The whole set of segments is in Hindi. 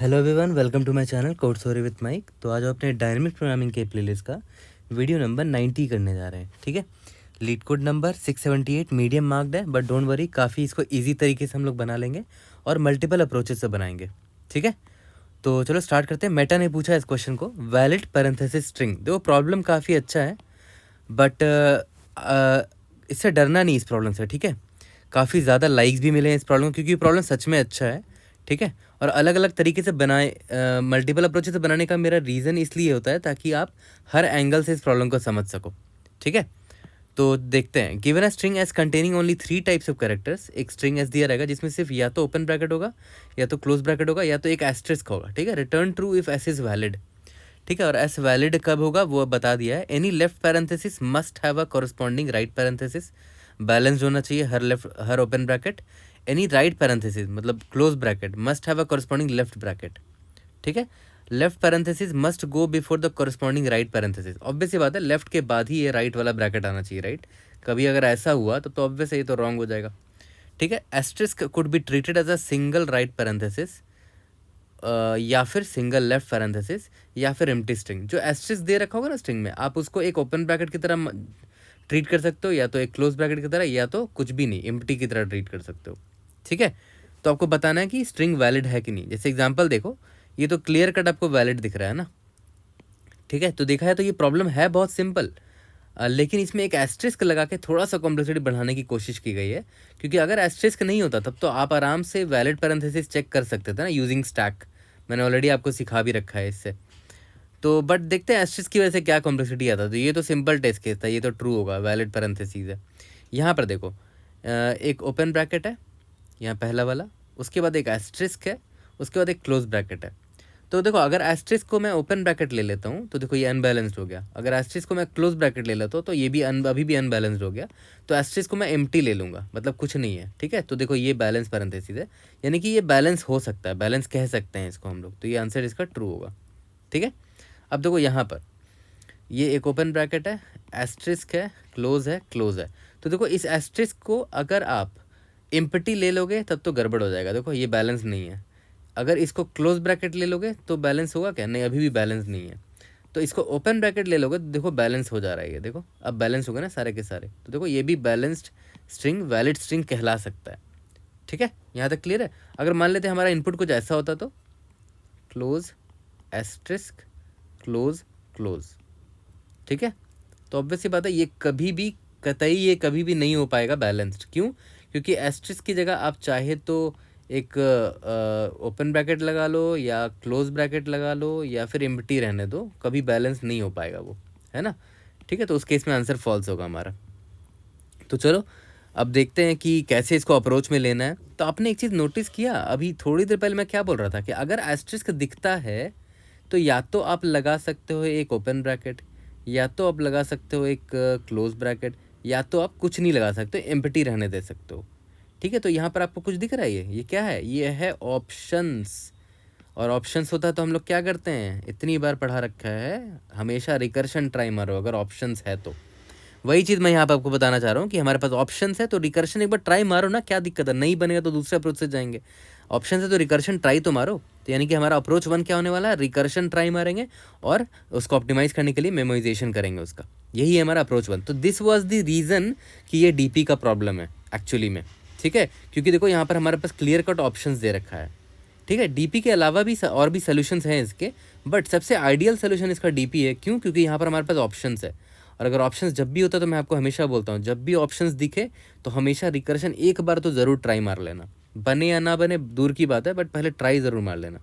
Hello everyone, welcome to my channel code story with Mike. तो आज हम अपने डायनेमिक प्रोग्रामिंग के प्लेलिस्ट का वीडियो नंबर 90 करने जा रहे हैं। ठीक है, LeetCode number 678 medium marked है, बट डोंट वरी, काफ़ी इसको इजी तरीके से हम लोग बना लेंगे और मल्टीपल अप्रोचेस से बनाएंगे। ठीक है, तो चलो स्टार्ट करते हैं। मेटा ने पूछा इस क्वेश्चन को, वैलिड पैरेंथेसिस स्ट्रिंग। देखो प्रॉब्लम काफ़ी अच्छा है, बट इससे डरना नहीं इस प्रॉब्लम से। ठीक है, काफ़ी ज़्यादा लाइक्स भी मिले हैं इस प्रॉब्लम को, क्योंकि प्रॉब्लम सच में अच्छा है। ठीक है, और अलग अलग तरीके से बनाए, मल्टीपल अप्रोच से बनाने का मेरा रीज़न इसलिए होता है ताकि आप हर एंगल से इस प्रॉब्लम को समझ सको। ठीक है, तो देखते हैं। Given a string S containing only 3 types of characters. एक स्ट्रिंग एज दिया रहेगा जिसमें सिर्फ या तो ओपन ब्रैकेट होगा, या तो क्लोज ब्रैकेट होगा, या तो एक एस्टेरिस्क होगा। ठीक है, return true if S is valid. ठीक है, और एस वैलिड कब होगा वो बता दिया है। Any left parenthesis must have a corresponding right parenthesis. Balance होना चाहिए हर open bracket. Any right parenthesis मतलब close bracket must have a corresponding left bracket. ठीक है, left parenthesis must go before the corresponding right parenthesis. Obvious सी बात है, लेफ्ट के बाद ही ये राइट वाला ब्रैकेट आना चाहिए। राइट, कभी अगर ऐसा हुआ तो ऑब्वियस ये तो रॉन्ग हो जाएगा। ठीक है, asterisk could be treated as a single right parenthesis, या फिर सिंगल लेफ्ट पैरेंथेसिस, या फिर एम्प्टी स्ट्रिंग। जो एस्टेरिस्क दे रखा होगा ना स्ट्रिंग में, आप उसको एक ओपन ब्रैकेट की तरह ट्रीट कर सकते हो, या तो एक क्लोज ब्रैकेट की तरह, या तो कुछ भी नहीं, एम्प्टी की तरह ट्रीट कर सकते हो। ठीक है, तो आपको बताना है कि स्ट्रिंग वैलिड है कि नहीं। जैसे एग्जांपल देखो, ये तो क्लियर कट आपको वैलिड दिख रहा है ना। ठीक है, तो देखा है तो ये प्रॉब्लम है बहुत सिंपल, लेकिन इसमें एक एस्टेरिस्क लगा के थोड़ा सा कॉम्प्लेक्सिटी बढ़ाने की कोशिश की गई है। क्योंकि अगर एस्टेरिस्क नहीं होता तब तो आप आराम से वैलिड पैरेंथेसिस चेक कर सकते थे ना, यूजिंग स्टैक। मैंने ऑलरेडी आपको सिखा भी रखा है इससे। तो बट देखते हैं एस्टेरिस्क की वजह से क्या कॉम्प्लेक्सिटी आता है। तो ये तो सिंपल टेस्ट केस था, ये तो ट्रू होगा, वैलिड पैरेंथेसिस है। यहाँ पर देखो, एक ओपन ब्रैकेट है यहाँ पहला वाला, उसके बाद एक एस्टेरिस्क है, उसके बाद एक क्लोज ब्रैकेट है। तो देखो, अगर एस्टेरिस्क को मैं ओपन ब्रैकेट ले लेता हूँ तो देखो ये अनबैलेंस्ड हो गया। अगर एस्टेरिस्क को मैं क्लोज ब्रैकेट ले लेता हूँ तो ये भी अभी भी अनबैलेंस्ड हो गया। तो एस्टेरिस्क को मैं एम्प्टी ले लूँगा, मतलब कुछ नहीं है। ठीक है, तो देखो ये बैलेंस पैरेंथेसिस है, यानी कि ये बैलेंस हो सकता है, बैलेंस कह सकते हैं इसको हम लोग। तो ये आंसर इसका ट्रू होगा। ठीक है, अब देखो यहाँ पर ये एक ओपन ब्रैकेट है, एस्टेरिस्क है, क्लोज है। तो देखो इस एस्टेरिस्क को अगर आप एम्प्टी ले लोगे तब तो गड़बड़ हो जाएगा। देखो ये बैलेंस नहीं है। अगर इसको क्लोज ब्रैकेट ले लोगे तो बैलेंस होगा क्या? नहीं, अभी भी बैलेंस नहीं है। तो इसको ओपन ब्रैकेट ले लोगे तो देखो बैलेंस हो जा रहा है ये। देखो अब बैलेंस हो गए ना सारे के सारे। तो देखो ये भी बैलेंस्ड स्ट्रिंग, वैलिड स्ट्रिंग कहला सकता है। ठीक है, यहाँ तक क्लियर है। अगर मान लेते हैं हमारा इनपुट कुछ ऐसा होता तो क्लोज एस्टेरिस्क क्लोज क्लोज। ठीक है, तो ऑब्वियस सी बात है ये कभी भी कतई ये कभी भी नहीं हो पाएगा बैलेंस्ड। क्यों? क्योंकि एस्टेरिस्क की जगह आप चाहे तो एक ओपन ब्रैकेट लगा लो, या क्लोज ब्रैकेट लगा लो, या फिर एम्प्टी रहने दो, कभी बैलेंस नहीं हो पाएगा वो, है ना। ठीक है, तो उस केस में आंसर फॉल्स होगा हमारा। तो चलो अब देखते हैं कि कैसे इसको अप्रोच में लेना है। तो आपने एक चीज़ नोटिस किया, अभी थोड़ी देर पहले मैं क्या बोल रहा था कि अगर एस्टेरिस्क दिखता है तो या तो आप लगा सकते हो एक ओपन ब्रैकेट, या तो आप लगा सकते हो एक क्लोज ब्रैकेट, या तो आप कुछ नहीं लगा सकते, एम्प्टी रहने दे सकते हो। ठीक है, तो यहाँ पर आपको कुछ दिख रहा है, ये क्या है? ये है ऑप्शंस। और ऑप्शंस होता है तो हम लोग क्या करते हैं, इतनी बार पढ़ा रखा है, हमेशा रिकर्शन ट्राई मारो अगर ऑप्शंस है तो। वही चीज़ मैं यहाँ पर आपको बताना चाह रहा हूँ कि हमारे पास ऑप्शंस है तो रिकर्शन एक बार ट्राई मारो ना, क्या दिक्कत है? नहीं बनेगा तो दूसरे अप्रोच से जाएंगे। ऑप्शन है तो रिकर्शन ट्राई तो मारो। तो यानी कि हमारा अप्रोच 1 क्या होने वाला है? रिकर्शन ट्राई मारेंगे और उसको ऑप्टिमाइज करने के लिए मेमोराइजेशन करेंगे उसका। यही है हमारा अप्रोच 1। तो दिस वाज द रीज़न कि ये डीपी का प्रॉब्लम है एक्चुअली में। ठीक है, क्योंकि देखो यहाँ पर हमारे पास क्लियर कट ऑप्शंस दे रखा है। ठीक है, डीपी के अलावा भी और भी सोल्यूशंस हैं इसके, बट सबसे आइडियल सोल्यूशन इसका डीपी है। क्यों? क्योंकि यहाँ पर हमारे पास ऑप्शंस है। और अगर ऑप्शंस जब भी होता है तो मैं आपको हमेशा बोलता हूँ, जब भी ऑप्शंस दिखे तो हमेशा रिकर्शन एक बार तो ज़रूर ट्राई मार लेना। बने या ना बने दूर की बात है, बट पहले ट्राई ज़रूर मार लेना।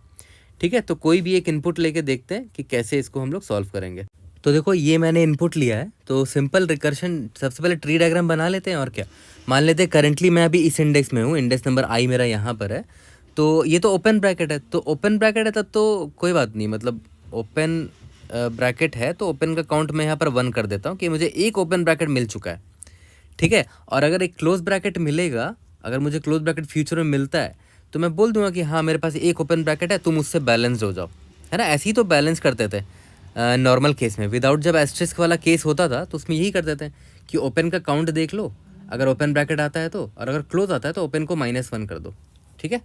ठीक है, तो कोई भी एक इनपुट लेके देखते हैं कि कैसे इसको हम लोग सॉल्व करेंगे। तो देखो ये मैंने इनपुट लिया है, तो सिंपल रिकर्शन सबसे पहले ट्री डायग्राम बना लेते हैं। और क्या, मान लेते हैं करेंटली मैं अभी इस इंडेक्स में हूँ, इंडेक्स नंबर आई मेरा यहाँ पर है। तो ये तो ओपन ब्रैकेट है, तो ओपन ब्रैकेट है तब तो कोई बात नहीं, मतलब ओपन ब्रैकेट है तो ओपन का काउंट मैं यहाँ पर 1 कर देता हूँ कि मुझे एक ओपन ब्रैकेट मिल चुका है। ठीक है, और अगर एक क्लोज ब्रैकेट मिलेगा, अगर मुझे क्लोज ब्रैकेट फ्यूचर में मिलता है तो मैं बोल दूंगा कि हाँ मेरे पास एक ओपन ब्रैकेट है, तुम उससे बैलेंस्ड हो जाओ, है ना। ऐसे ही तो बैलेंस करते थे नॉर्मल केस में। विदाउट जब एस्टेरिस्क वाला केस होता था तो उसमें यही करते थे कि ओपन का काउंट देख लो, अगर ओपन ब्रैकेट आता है तो, और अगर क्लोज आता है तो ओपन को -1 कर दो। ठीक है,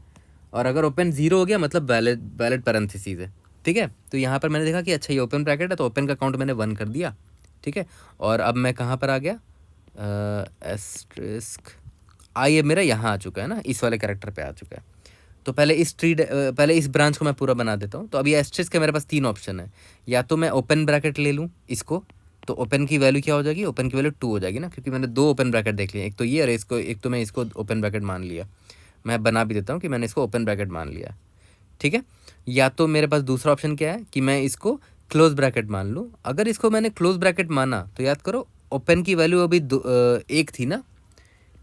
और अगर ओपन 0 हो गया मतलब वैलिड पैरेंथेसिस है, ठीक है। तो यहाँ पर मैंने देखा कि अच्छा ये ओपन ब्रैकेट है, तो ओपन का काउंट मैंने 1 कर दिया, ठीक है। और अब मैं कहाँ पर आ गया, एस्ट्रिस्क आई अब मेरा यहाँ आ चुका है ना, इस वाले कैरेक्टर पे आ चुका है। तो पहले इस ब्रांच को मैं पूरा बना देता हूँ। तो अभी एस्ट्रिस्क के मेरे पास 3 ऑप्शन है, या तो मैं ओपन ब्रैकेट ले लूँ इसको, तो ओपन की वैल्यू क्या हो जाएगी, ओपन की वैल्यू 2 हो जाएगी ना, क्योंकि मैंने 2 ओपन ब्रैकेट देख लिए, एक तो ये और एक तो मैं इसको ओपन ब्रैकेट मान लिया। मैं बना भी देता हूँ कि मैंने इसको ओपन ब्रैकेट मान लिया, ठीक है। या तो मेरे पास दूसरा ऑप्शन क्या है कि मैं इसको क्लोज ब्रैकेट मान लूँ। अगर इसको मैंने क्लोज ब्रैकेट माना तो याद करो ओपन की वैल्यू अभी 1 थी ना,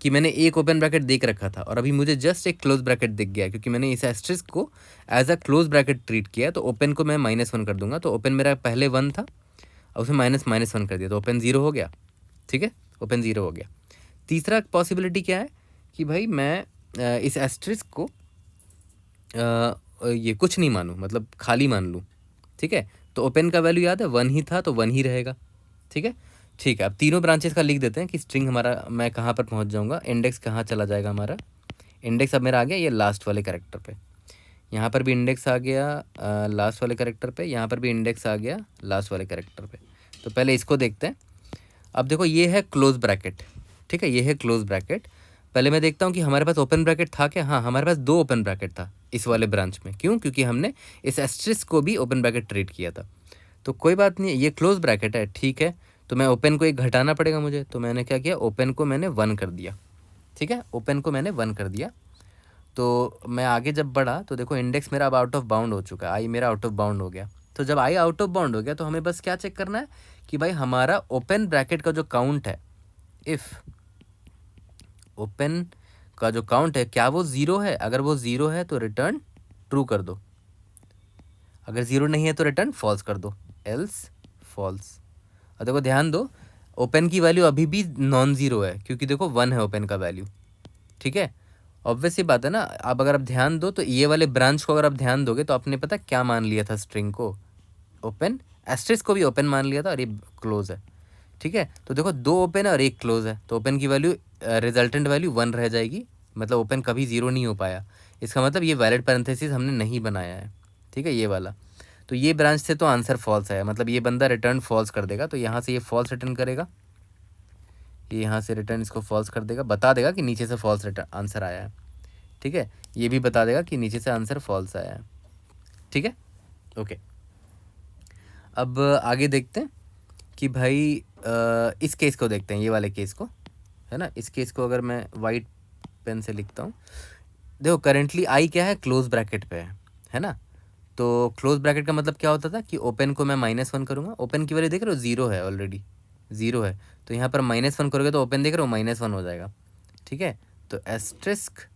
कि मैंने एक ओपन ब्रैकेट देख रखा था, और अभी मुझे जस्ट एक क्लोज ब्रैकेट दिख गया क्योंकि मैंने इस एस्ट्रिस्क को as a close bracket treat किया। तो ओपन को मैं -1 कर दूंगा, तो ओपन मेरा पहले 1 था और उसमें -1 कर दिया, तो ओपन 0 हो गया, ठीक है। ओपन 0 हो गया। तीसरा पॉसिबिलिटी क्या है कि भाई मैं इस एस्ट्रिस्क को ये कुछ नहीं मानूँ, मतलब खाली मान लूँ, ठीक है। तो ओपन का वैल्यू याद है 1 ही था, तो 1 ही रहेगा, ठीक है। ठीक है, अब तीनों ब्रांचेस का लिख देते हैं कि स्ट्रिंग हमारा मैं कहाँ पर पहुँच जाऊँगा, इंडेक्स कहाँ चला जाएगा हमारा। इंडेक्स अब मेरा आ गया ये लास्ट वाले कैरेक्टर पे, यहाँ पर भी इंडेक्स आ गया लास्ट वाले कैरेक्टर पे, यहाँ पर भी इंडेक्स आ गया लास्ट वाले कैरेक्टर पे। तो पहले इसको देखते हैं। अब देखो ये है क्लोज ब्रैकेट, ठीक है, ये है क्लोज ब्रैकेट। पहले मैं देखता हूँ कि हमारे पास ओपन ब्रैकेट था क्या। हाँ, हमारे पास 2 ओपन ब्रैकेट था इस वाले ब्रांच में। क्यों? क्योंकि हमने इस एस्ट्रिस्क को भी ओपन ब्रैकेट ट्रीट किया था। तो कोई बात नहीं है, ये क्लोज ब्रैकेट है, ठीक है। तो मैं ओपन को एक घटाना पड़ेगा मुझे, तो मैंने क्या किया, ओपन को मैंने 1 कर दिया, ठीक है। ओपन को मैंने 1 कर दिया। तो मैं आगे जब बढ़ा तो देखो इंडेक्स मेरा अब आउट ऑफ बाउंड हो चुका है, आई मेरा आउट ऑफ बाउंड हो गया। तो जब आई आउट ऑफ बाउंड हो गया तो हमें बस क्या चेक करना है कि भाई हमारा ओपन ब्रैकेट का जो काउंट है, इफ़ ओपन का जो काउंट है क्या वो 0 है। अगर वो 0 है तो रिटर्न ट्रू कर दो, अगर 0 नहीं है तो रिटर्न फॉल्स कर दो, एल्स फॉल्स। और देखो ध्यान दो, ओपन की वैल्यू अभी भी नॉन ज़ीरो है क्योंकि देखो 1 है ओपन का वैल्यू, ठीक है। ऑब्वियस ही बात है ना। अब अगर आप ध्यान दो तो ये वाले ब्रांच को अगर आप ध्यान दोगे तो आपने पता क्या मान लिया था, स्ट्रिंग को ओपन, एस्ट्रिस्क को भी ओपन मान लिया था और ये क्लोज है, ठीक है। तो देखो 2 ओपन है और 1 क्लोज है, तो ओपन की वैल्यू रिजल्टेंट वैल्यू 1 रह जाएगी, मतलब ओपन कभी 0 नहीं हो पाया। इसका मतलब ये वैलिड पैरेंथेसिस हमने नहीं बनाया है, ठीक है, ये वाला। तो ये ब्रांच से तो आंसर फॉल्स है, मतलब ये बंदा रिटर्न फॉल्स कर देगा। तो यहाँ से ये फॉल्स रिटर्न करेगा, ये यहाँ से रिटर्न इसको फॉल्स कर देगा, बता देगा कि नीचे से फॉल्स रिटर्न आंसर आया है, ठीक है। ये भी बता देगा कि नीचे से आंसर फॉल्स आया है, ठीक है, ओके। अब आगे देखते हैं कि भाई इस केस को देखते हैं, ये वाले केस को, है ना। इस केस को अगर मैं वाइट पेन से लिखता हूँ, देखो करेंटली आई क्या है, क्लोज ब्रैकेट पे है ना। तो क्लोज ब्रैकेट का मतलब क्या होता था कि ओपन को मैं -1 करूँगा, ओपन की वैल्यू देख रहे हो 0 है, ऑलरेडी 0 है, तो यहाँ पर -1 करोगे तो ओपन देख रहे हो -1 हो जाएगा, ठीक है। तो एस्ट्रिस्क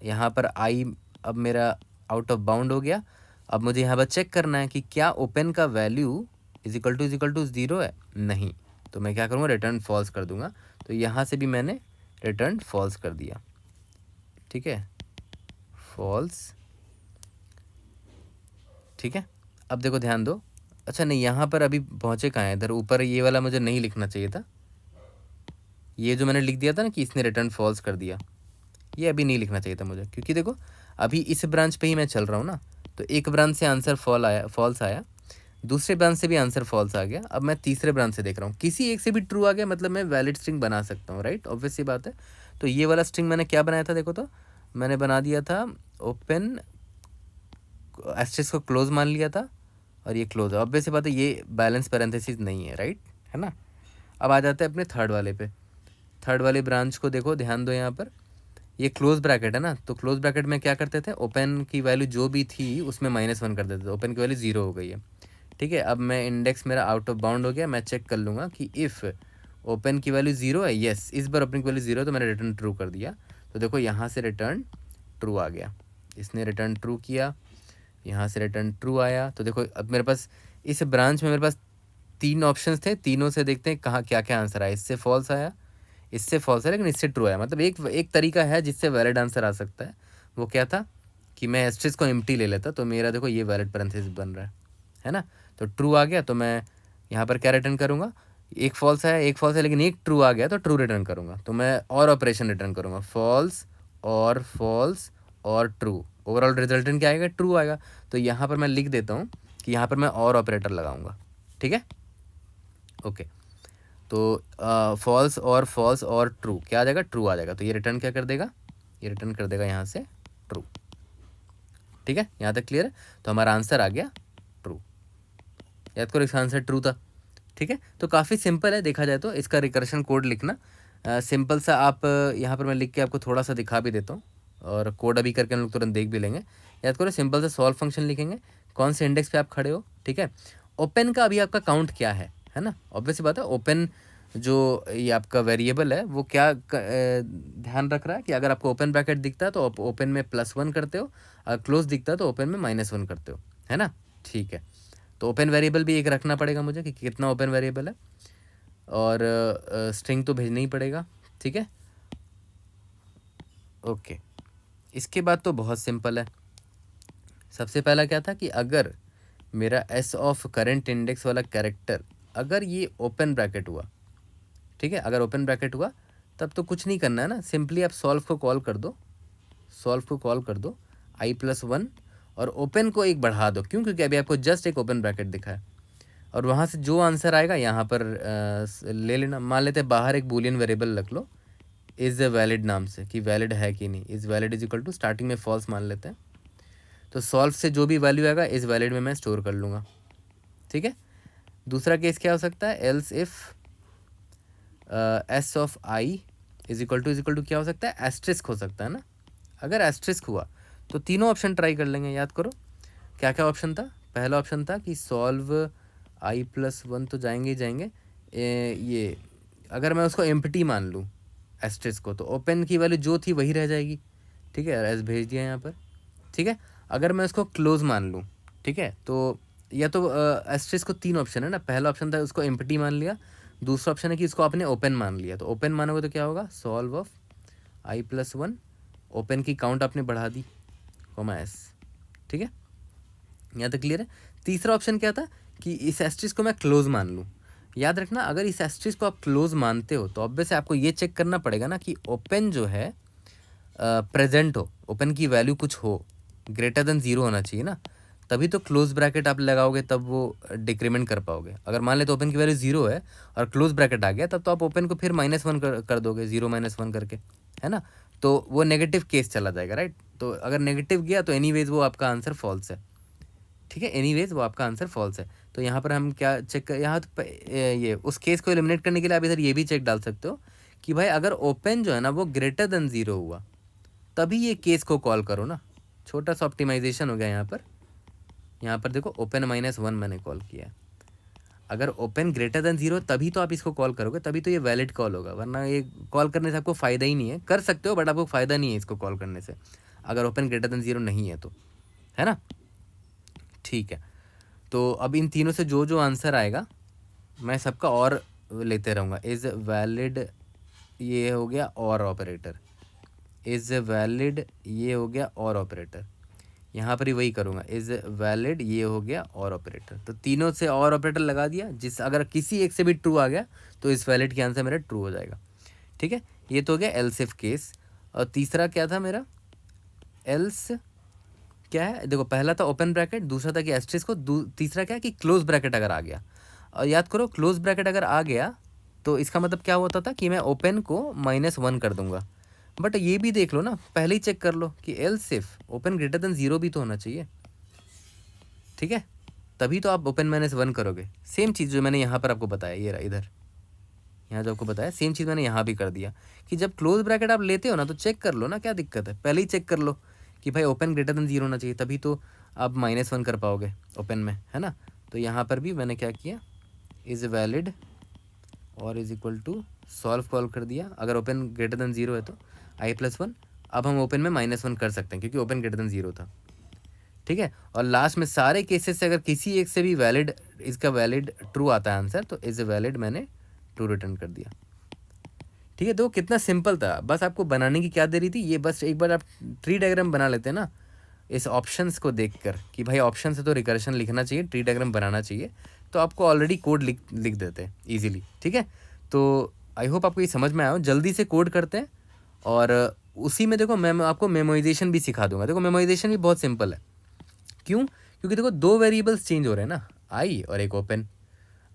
यहाँ पर आई अब मेरा आउट ऑफ बाउंड हो गया। अब मुझे यहाँ पर चेक करना है कि क्या ओपन का वैल्यू इज इक्वल टू 0 है, नहीं। तो मैं क्या करूँगा, रिटर्न फॉल्स कर दूंगा। तो यहाँ से भी मैंने रिटर्न फॉल्स कर दिया, ठीक है, फॉल्स, ठीक है। अब देखो ध्यान दो, अच्छा नहीं यहाँ पर अभी पहुँचे कहाँ हैं, इधर ऊपर ये वाला मुझे नहीं लिखना चाहिए था, ये जो मैंने लिख दिया था ना कि इसने रिटर्न फॉल्स कर दिया, ये अभी नहीं लिखना चाहिए था मुझे, क्योंकि देखो अभी इस ब्रांच पे ही मैं चल रहा हूँ ना। तो एक ब्रांच से आंसर फॉल्स आया, दूसरे ब्रांच से भी आंसर फॉल्स आ गया। अब मैं तीसरे ब्रांच से देख रहा हूँ, किसी एक से भी ट्रू आ गया, मतलब मैं वैलिड स्ट्रिंग बना सकता हूँ, राइट, ऑब्वियस सी बात है। तो ये वाला स्ट्रिंग मैंने क्या बनाया था, देखो तो मैंने बना दिया था ओपन, एस्ट्रिस्क को क्लोज मान लिया था और ये क्लोज है, ऑब्वियस सी बात है, ये बैलेंस पैरेंथेसिस नहीं है, राइट, है ना। अब आ जाते हैं अपने थर्ड वाले पे। थर्ड वाले ब्रांच को देखो, ध्यान दो, यहाँ पर ये क्लोज ब्रैकेट है ना। तो क्लोज ब्रैकेट में क्या करते थे, ओपन की वैल्यू जो भी थी उसमें -1 कर देते थे, ओपन की वैल्यू 0 हो गई है, ठीक है। अब मैं इंडेक्स मेरा आउट ऑफ बाउंड हो गया, मैं चेक कर लूँगा कि इफ़ ओपन की वैल्यू 0 है, येस, इस बार ओपन की वैल्यू 0 है, तो मैंने रिटर्न ट्रू कर दिया। तो देखो यहाँ से रिटर्न ट्रू आ गया, इसने रिटर्न ट्रू किया, यहाँ से रिटर्न ट्रू आया। तो देखो अब मेरे पास इस ब्रांच में मेरे पास 3 ऑप्शंस थे, तीनों से देखते हैं कहाँ क्या क्या आंसर आया। इससे फॉल्स आया, इससे फॉल्स है, लेकिन इससे ट्रू आया। मतलब एक तरीका है जिससे वैलिड आंसर आ सकता है। वो क्या था कि मैं एस्ट्रिस्क को एम्प्टी ले लेता, तो मेरा देखो ये वैलिड पैरेंथेसिस बन रहा है ना। तो ट्रू आ गया, तो मैं यहाँ पर क्या रिटर्न करूँगा, एक फॉल्स है, एक फॉल्स है, लेकिन एक ट्रू आ गया तो ट्रू रिटर्न करूँगा। तो मैं और ऑपरेशन रिटर्न करूँगा, फॉल्स और फॉल्स और ट्रू, ओवरऑल रिजल्टेंट क्या आएगा, ट्रू आएगा। तो यहाँ पर मैं लिख देता हूँ कि यहाँ पर मैं और ऑपरेटर लगाऊंगा, ठीक है। ओके, तो फॉल्स और ट्रू क्या आ जाएगा, ट्रू आ जाएगा। तो ये रिटर्न क्या कर देगा, ये रिटर्न कर देगा यहाँ से ट्रू, ठीक है। यहाँ तक क्लियर है। तो हमारा आंसर आ गया ट्रू। याद करो इसका आंसर ट्रू था, ठीक है। तो काफ़ी सिंपल है देखा जाए तो इसका रिकर्शन कोड लिखना। सिंपल सा आप यहाँ पर मैं लिख के आपको थोड़ा सा दिखा भी देता हूँ, और कोड अभी करके हम लोग तुरंत देख भी लेंगे। याद करो सिंपल सा सॉल्व फंक्शन लिखेंगे, कौन से इंडेक्स पे आप खड़े हो, ठीक है। ओपन का अभी आपका काउंट क्या है ना, ऑब्वियस बात है। ओपन जो ये आपका वेरिएबल है वो क्या ध्यान रख रहा है कि अगर आपको ओपन ब्रैकेट दिखता है तो आप ओपन में +1 करते हो, और क्लोज दिखता है तो ओपन में -1 करते हो, है ना, ठीक है। तो ओपन वेरिएबल भी एक रखना पड़ेगा मुझे कि कितना ओपन वेरिएबल है, और स्ट्रिंग तो भेजना ही पड़ेगा, ठीक है। ओके, इसके बाद तो बहुत सिंपल है। सबसे पहला क्या था कि अगर मेरा एस ऑफ करंट इंडेक्स वाला कैरेक्टर अगर ये ओपन ब्रैकेट हुआ, ठीक है, अगर ओपन ब्रैकेट हुआ तब तो कुछ नहीं करना है ना, सिंपली आप सॉल्व को कॉल कर दो, सॉल्व को कॉल कर दो i+1 और ओपन को एक बढ़ा दो। क्यों, क्योंकि अभी आपको जस्ट एक ओपन ब्रैकेट दिखा है, और वहाँ से जो आंसर आएगा यहाँ पर ले लेना। मान लेते हैं बाहर एक बूलियन वेरिएबल रख लो इज़ वैलिड नाम से, कि वैलिड है कि नहीं। Is valid is equal to starting में फॉल्स मान लेते हैं, तो सॉल्व से जो भी वैल्यू आएगा इज़ वैलिड में मैं स्टोर कर लूँगा, ठीक है। दूसरा केस क्या हो सकता है, else if S of I is equal to क्या हो सकता है, एस्ट्रिस्क हो सकता है ना। अगर एस्ट्रिस्क हुआ तो तीनों ऑप्शन ट्राई कर लेंगे। याद करो क्या क्या ऑप्शन था, पहला ऑप्शन था कि सॉल्व i+1 तो जाएंगे ही जाएंगे। ये अगर मैं उसको एम्प्टी मान लूँ एस्ट्रिस्क को, तो ओपन की वैल्यू जो थी वही रह जाएगी, ठीक है, एस भेज दिया यहाँ पर, ठीक है। अगर मैं उसको क्लोज मान लूँ, ठीक है, तो या तो एस्ट्रिस्क को तीन ऑप्शन है ना, पहला ऑप्शन था उसको एम्प्टी मान लिया, दूसरा ऑप्शन है कि इसको आपने ओपन मान लिया। तो ओपन मानोगे तो क्या होगा, सॉल्व ऑफ i+1, ओपन की काउंट आपने बढ़ा दी, एस, ठीक है। यहाँ तक क्लियर है। तीसरा ऑप्शन क्या था कि इस एस्ट्रिस्क को मैं क्लोज मान लूँ। याद रखना अगर इस एस्ट्रिस्क को आप क्लोज मानते हो तो ऑब्वियस आपको ये चेक करना पड़ेगा ना कि ओपन जो है प्रेजेंट हो, ओपन की वैल्यू कुछ हो, ग्रेटर देन 0 होना चाहिए ना, तभी तो क्लोज ब्रैकेट आप लगाओगे, तब वो डिक्रीमेंट कर पाओगे। अगर मान ले तो ओपन की वैल्यू 0 है और क्लोज ब्रैकेट आ गया, तब तो आप ओपन को फिर -1 कर दोगे, 0 -1 करके, है ना, तो वो नेगेटिव केस चला जाएगा, राइट। तो अगर नेगेटिव गया तो एनीवेज वो आपका आंसर फॉल्स है, ठीक है, एनीवेज वो आपका आंसर फॉल्स है। तो यहाँ पर हम क्या चेक कर, यहाँ तो ये उस केस को एलिमिनेट करने के लिए आप इधर ये भी चेक डाल सकते हो कि भाई अगर ओपन जो है ना वो ग्रेटर देन 0 हुआ तभी ये केस को कॉल करो ना। छोटा सा ऑप्टिमाइजेशन हो गया यहाँ पर देखो ओपन -1 मैंने कॉल किया है। अगर ओपन ग्रेटर देन 0 तभी तो आप इसको कॉल करोगे, तभी तो ये वैलिड कॉल होगा, वरना ये कॉल करने से आपको फ़ायदा ही नहीं है। कर सकते हो बट आपको फ़ायदा नहीं है इसको कॉल करने से, अगर ओपन ग्रेटर देन 0 नहीं है तो, है ना, ठीक है। तो अब इन तीनों से जो जो आंसर आएगा मैं सबका और लेते रहूँगा। इज़ वैलिड ये हो गया और ऑपरेटर, इज़ वैलिड ये हो गया और ऑपरेटर, यहाँ पर ही वही करूँगा, इज़ वैलिड ये हो गया और ऑपरेटर। तो तीनों से और ऑपरेटर लगा दिया, जिस अगर किसी एक से भी ट्रू आ गया तो इस वैलिड के आंसर मेरा ट्रू हो जाएगा, ठीक है। ये तो हो गया एल्स इफ केस। और तीसरा क्या था मेरा, एल्स क्या है, देखो पहला था ओपन ब्रैकेट, दूसरा था कि एस्ट्रिस्क को, तीसरा क्या है कि क्लोज ब्रैकेट अगर आ गया। और याद करो क्लोज ब्रैकेट अगर आ गया तो इसका मतलब क्या होता था कि मैं ओपन को -1 कर दूंगा। बट ये भी देख लो ना, पहले ही चेक कर लो कि else if open greater than 0 भी तो होना चाहिए, ठीक है, तभी तो आप ओपन -1 करोगे। सेम चीज़ जो मैंने यहाँ पर आपको बताया, ये रहा इधर, यहाँ जो आपको बताया सेम चीज़ मैंने यहाँ भी कर दिया कि जब क्लोज ब्रैकेट आप लेते हो ना तो चेक कर लो ना, क्या दिक्कत है, पहले ही चेक कर लो कि भाई ओपन ग्रेटर देन 0 होना चाहिए, तभी तो आप -1 कर पाओगे ओपन में, है ना। तो यहाँ पर भी मैंने क्या किया, इज़ वैलिड और is equal to solve call कर दिया। अगर ओपन ग्रेटर देन 0 है तो i+1, अब हम ओपन में -1 कर सकते हैं क्योंकि ओपन ग्रेटर देन 0 था, ठीक है। और लास्ट में सारे केसेस से अगर किसी एक से भी वैलिड, इसका वैलिड ट्रू आता है आंसर, तो इज़ वैलिड मैंने ट्रू रिटर्न कर दिया, ठीक है। तो कितना सिंपल था, बस आपको बनाने की क्या देरी थी, ये बस एक बार आप ट्री डायग्राम बना लेते हैं ना इस ऑप्शंस को देखकर कि भाई ऑप्शन से तो रिकर्शन लिखना चाहिए, ट्री डायग्राम बनाना चाहिए, तो आपको ऑलरेडी कोड लिख देते हैं ईजिली, ठीक है। तो आई होप आपको ये समझ में आया हो। जल्दी से कोड करते हैं और उसी में देखो मैं आपको मेमोराइजेशन भी सिखा दूंगा। देखो मेमोराइजेशन भी बहुत सिंपल है। क्यों? क्योंकि देखो दो वेरिएबल्स चेंज हो रहे हैं ना, आई और एक ओपन।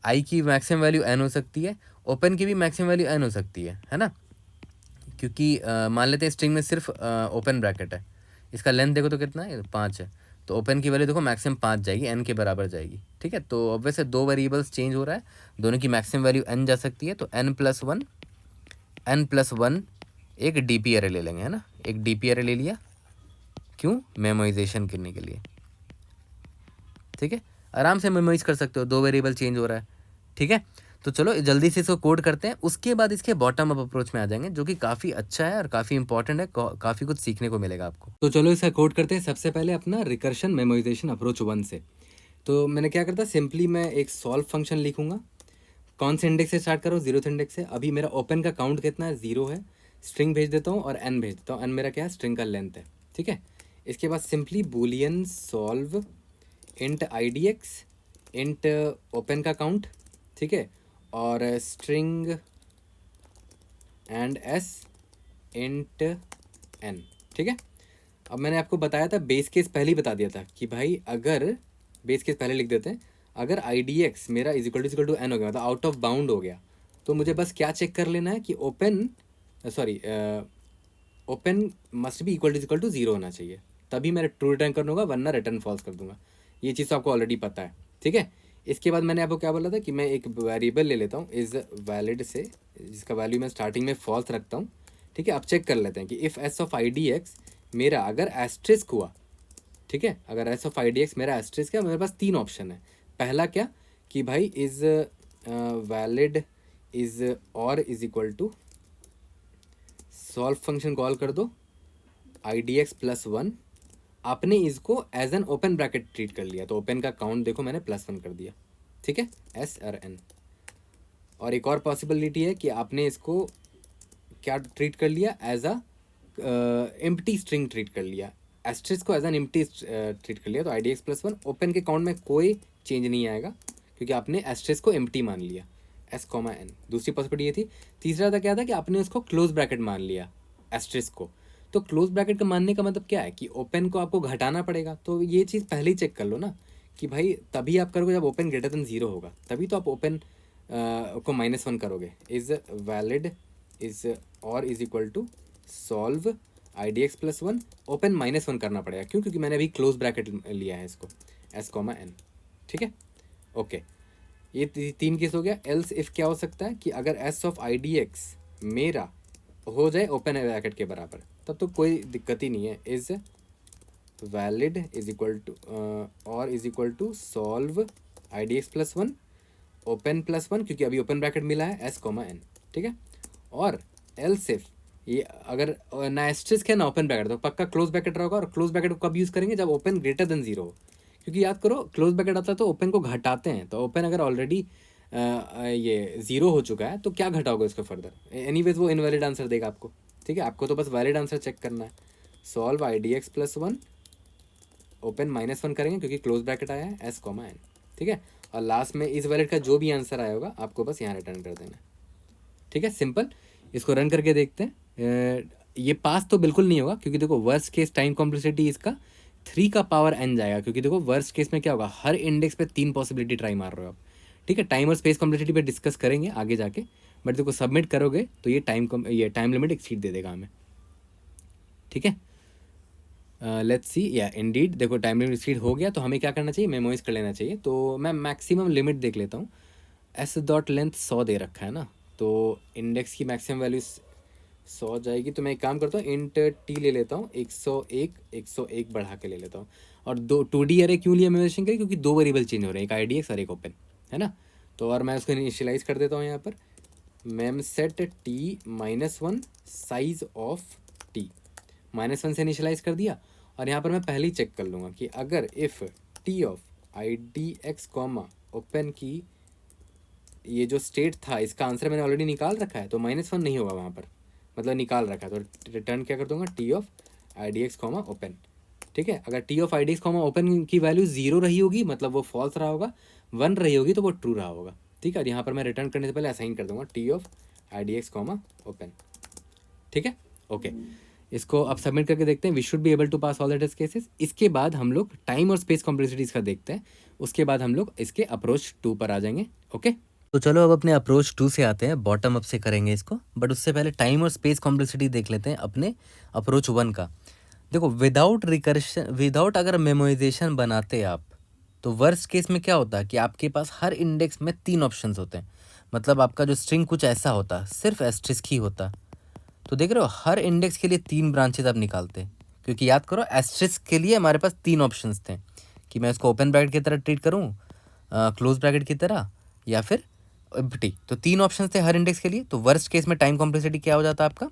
आई की मैक्सिमम वैल्यू एन हो सकती है, ओपन की भी मैक्सिमम वैल्यू एन हो सकती है ना। क्योंकि मान लेते हैं स्ट्रिंग में सिर्फ ओपन ब्रैकेट है, इसका लेंथ देखो तो कितना है, 5 है, तो ओपन की वैल्यू देखो मैक्सिमम 5 जाएगी, एन के बराबर जाएगी। ठीक है, तो ऑब्वियस दो वेरिएबल्स चेंज हो रहा है, दोनों की मैक्सिमम वैल्यू एन जा सकती है, तो n+1 एक डीपी एरे ले लेंगे, है ना। एक डीपी एरे ले लिया, क्यों? मेमोराइजेशन करने के लिए। ठीक है, आराम से मेमोराइज कर सकते हो, दो वेरिएबल चेंज हो रहा है। ठीक है, तो चलो जल्दी से इसको कोड करते हैं, उसके बाद इसके बॉटम अप अप्रोच में आ जाएंगे, जो कि काफ़ी अच्छा है और काफ़ी इंपॉर्टेंट है, काफ़ी कुछ सीखने को मिलेगा आपको। तो चलो इसका कोड करते हैं। सबसे पहले अपना रिकर्शन मेमोराइजेशन अप्रोच 1 से। तो मैंने क्या करता, सिंपली मैं एक सॉल्व फंक्शन लिखूंगा। कौन से इंडेक्स से स्टार्ट करो? 0th इंडेक्स से। अभी मेरा ओपन का काउंट कितना है? 0 है। स्ट्रिंग भेज देता हूँ और एन भेज देता हूँ। एन मेरा क्या है? स्ट्रिंग का लेंथ है। ठीक है, इसके बाद simply boolean solve int IDX int open का काउंट, ठीक है, और string and S int N. ठीक है, अब मैंने आपको बताया था, बेस केस पहले ही बता दिया था कि भाई अगर बेस केस पहले लिख देते हैं, अगर IDX मेरा इज इक्वल टू एन हो गया, मतलब आउट ऑफ बाउंड हो गया, तो मुझे बस क्या चेक कर लेना है कि ओपन मस्ट भी इक्वल टू 0 होना चाहिए, तभी मैं ट्रू रिटर्न कर दूंगा, वरना रिटर्न फॉल्स कर दूंगा। ये चीज़ तो आपको ऑलरेडी पता है। ठीक है, इसके बाद मैंने आपको क्या बोला था कि मैं एक वेरिएबल ले लेता हूँ इज वैलिड से, जिसका वैल्यू मैं स्टार्टिंग में फॉल्स रखता हूँ। ठीक है, अब चेक कर लेते हैं कि इफ़ एस ऑफ IDX मेरा अगर एस्ट्रिस्क हुआ, ठीक है, अगर एस ऑफ IDX मेरा एस्ट्रिस्क है, मेरे पास 3 ऑप्शन है। पहला क्या कि भाई इज वैलिड इज और is equal to solve function call कर दो IDX+1। आपने इसको as an open bracket treat कर लिया, तो ओपन का काउंट देखो मैंने +1 कर दिया। ठीक है, एस और एन। और एक और पॉसिबिलिटी है कि आपने इसको क्या ट्रीट कर लिया, as a empty string treat कर लिया, एस्ट्रिस को एज एन एम्प्टी ट्रीट कर लिया, तो IDX+1 ओपन के काउंट में कोई चेंज नहीं आएगा, क्योंकि आपने एस्ट्रिस को एम्प्टी मान लिया, S, N। दूसरी पॉसिबिलिटी ये थी। तीसरा था क्या था कि आपने उसको क्लोज ब्रैकेट मान लिया एस्ट्रिस को। तो क्लोज ब्रैकेट का मानने का मतलब क्या है कि ओपन को आपको घटाना पड़ेगा, तो ये चीज़ पहले ही चेक कर लो ना कि भाई तभी आप करोगे जब ओपन ग्रेटर देन 0 होगा, तभी तो आप ओपन को -1 करोगे। इज वैलिड इज और is equal to solve IDX+1, open -1 करना पड़ेगा, क्यों? क्योंकि मैंने अभी क्लोज ब्रैकेट लिया है इसको, S, N। ठीक है, ओके, ये 3 केस हो गया। एल्स इफ क्या हो सकता है कि अगर S ऑफ IDX मेरा हो जाए ओपन ब्रैकेट के बराबर, तब तो कोई दिक्कत ही नहीं है। Is valid is equal to और is equal to solve IDX+1 open +1, क्योंकि अभी ओपन ब्रैकेट मिला है S, N। ठीक है, और एल्स इफ ये अगर ना एस्ट्रिस्क है ना ओपन ब्रैकेट, तो पक्का क्लोज ब्रैकेट रहेगा। और क्लोज ब्रैकेट को कब यूज़ करेंगे? जब ओपन ग्रेटर देन 0 हो, क्योंकि याद करो क्लोज ब्रैकेट आता है तो ओपन को घटाते हैं, तो ओपन अगर ऑलरेडी ये 0 हो चुका है तो क्या घटाओगे उसको फर्दर? एनीवेज वो इनवैलिड आंसर देगा आपको। ठीक है, आपको तो बस वैलिड आंसर चेक करना है। सॉल्व IDX+1 ओपन -1 करेंगे, क्योंकि क्लोज ब्रैकेट आया है S, N। ठीक है, और लास्ट में इस वैलिड का जो भी आंसर आया होगा आपको बस यहाँ रिटर्न कर देना है। ठीक है, सिंपल। इसको रन करके देखते हैं। ये पास तो बिल्कुल नहीं होगा, क्योंकि देखो वर्स्ट केस टाइम कॉम्प्लेक्सिटी इसका 3 का पावर n जाएगा, क्योंकि देखो वर्स्ट केस में क्या होगा, हर इंडेक्स पे 3 पॉसिबिलिटी ट्राई मार रहे हो आप। ठीक है, टाइम और स्पेस कॉम्प्लेक्सिटी पे डिस्कस करेंगे आगे जाके, बट देखो सबमिट करोगे तो ये टाइम लिमिट एक्सीड दे देगा हमें। ठीक है, लेट्स सी, या इंडीड देखो टाइम लिमिट एक्सीड हो गया, तो हमें क्या करना चाहिए? मेमोराइज कर लेना चाहिए। तो मैं मैक्सिमम लिमिट देख लेता हूँ। S.length 100 दे रखा है ना, तो इंडेक्स की मैक्सिमम वैल्यू 100 जाएगी। तो मैं एक काम करता हूँ, इंट T ले लेता हूँ, 101 बढ़ा के ले लेता हूँ। और 2D अरे क्यों लिया मेमोराइजेशन के लिए? क्योंकि दो वेरिएबल चेंज हो रहे हैं, एक IDX और एक ओपन, है ना। तो और मैं उसको इनिशियलाइज कर देता हूँ यहाँ पर, ma'am set T -1 size of T, -1 से इनिशियलाइज कर दिया। और यहाँ पर मैं पहले ही चेक कर लूँगा कि अगर if T of IDX open की ये जो स्टेट था, इसका आंसर मैंने ऑलरेडी निकाल रखा है, तो -1 नहीं होगा वहाँ पर, मतलब निकाल रखा है, तो रिटर्न क्या कर दूंगा? T of IDX open. ठीक है, अगर T ऑफ IDX ओपन की वैल्यू 0 रही होगी, मतलब वो फॉल्स रहा होगा, 1 रही होगी तो वो ट्रू रहा होगा। ठीक है, यहाँ पर मैं रिटर्न करने से पहले असाइन कर दूंगा T ऑफ IDX ओपन। ठीक है, ओके। इसको आप सबमिट करके देखते हैं, we should be able to pass all the test cases. इसके बाद हम लोग टाइम और स्पेस कॉम्प्लेक्सिटीज का देखते हैं, उसके बाद हम लोग इसके अप्रोच 2 पर आ जाएंगे। ओके, तो चलो अब अपने अप्रोच 2 से आते हैं, बॉटम अप से करेंगे इसको, बट उससे पहले टाइम और स्पेस कॉम्प्लेक्सिटी देख लेते हैं अपने अप्रोच 1 का। देखो, विदाउट रिकर्शन, विदाउट अगर मेमोराइजेशन बनाते आप, तो वर्स्ट केस में क्या होता है कि आपके पास हर इंडेक्स में 3 ऑप्शंस होते हैं। मतलब आपका जो स्ट्रिंग कुछ ऐसा होता, सिर्फ एस्ट्रिस्क ही होता। तो देख रहे हो, हर इंडेक्स के लिए 3 ब्रांचेज आप निकालते हैं, क्योंकि याद करो एस्ट्रिस्क के लिए हमारे पास 3 ऑप्शंस थे कि मैं इसको ओपन ब्रैकेट की तरह ट्रीट करूँ, क्लोज ब्रैकेट की तरह, या फिर एम्प्टी। तो 3 ऑप्शंस थे हर इंडेक्स के लिए। तो वर्स्ट केस में टाइम कॉम्प्लेक्सिटी क्या हो जाता है आपका,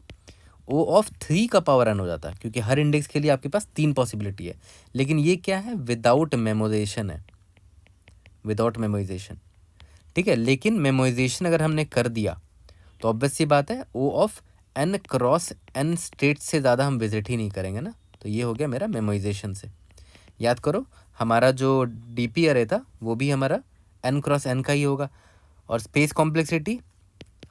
ओ ऑफ 3 का पावर n हो जाता है, क्योंकि हर इंडेक्स के लिए आपके पास 3 पॉसिबिलिटी है। लेकिन ये क्या है, विदाउट मेमोराइजेशन है, विदाउट मेमोराइजेशन, ठीक है। लेकिन मेमोराइजेशन अगर हमने कर दिया तो ऑब्वियस सी बात है O of n cross n state से ज़्यादा हम विजिट ही नहीं करेंगे ना। तो ये हो गया मेरा मेमोराइजेशन से। याद करो, हमारा जो डीपी अरे था वो भी हमारा n क्रॉस n का ही होगा। और स्पेस कॉम्प्लेक्सिटी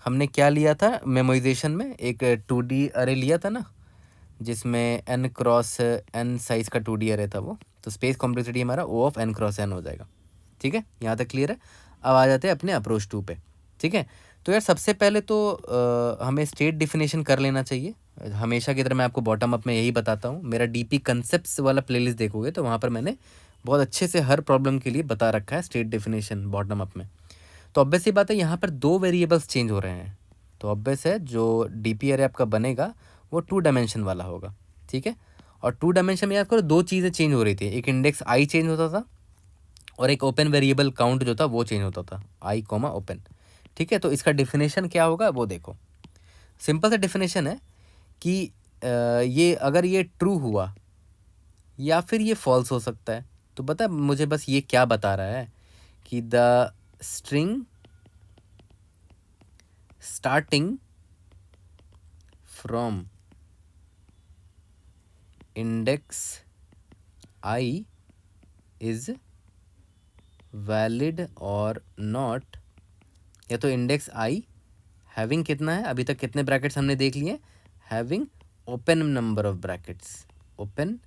हमने क्या लिया था मेमोराइजेशन में, एक 2D अरे लिया था ना, जिसमें n क्रॉस n साइज़ का 2D अरे था वो। तो स्पेस कॉम्प्लेक्सिटी हमारा ओ ऑफ n क्रॉस n हो जाएगा। ठीक है, यहाँ तक क्लियर है। अब आ जाते हैं अपने अप्रोच 2 पे। ठीक है, तो यार सबसे पहले तो हमें स्टेट डिफिनेशन कर लेना चाहिए। हमेशा की तरह मैं आपको बॉटम अप में यही बताता हूँ। मेरा डीपी कंसेप्ट्स वाला प्लेलिस्ट देखोगे तो वहाँ पर मैंने बहुत अच्छे से हर प्रॉब्लम के लिए बता रखा है स्टेट डिफिनेशन बॉटम अप में। तो ऑब्वियस सी बात है, यहाँ पर 2 वेरिएबल्स चेंज हो रहे हैं, तो ऑब्वियस है जो डीपी अरे आपका बनेगा वो 2 डायमेंशन वाला होगा। ठीक है, और 2 डायमेंशन में याद करो 2 चीज़ें चेंज हो रही थी, एक इंडेक्स आई चेंज होता था और एक ओपन वेरिएबल काउंट जो था वो चेंज होता था, आई कॉमा ओपन। ठीक है, तो इसका डिफिनेशन क्या होगा वो देखो। सिंपल सा डिफिनेशन है कि ये अगर ये ट्रू हुआ या फिर ये फॉल्स हो सकता है। तो बता मुझे बस ये क्या बता रहा है कि the string starting from index I is valid और नॉट, या तो इंडेक्स आई हैविंग कितना है, अभी तक कितने ब्रैकेट्स हमने देख लिए, having open number of brackets, open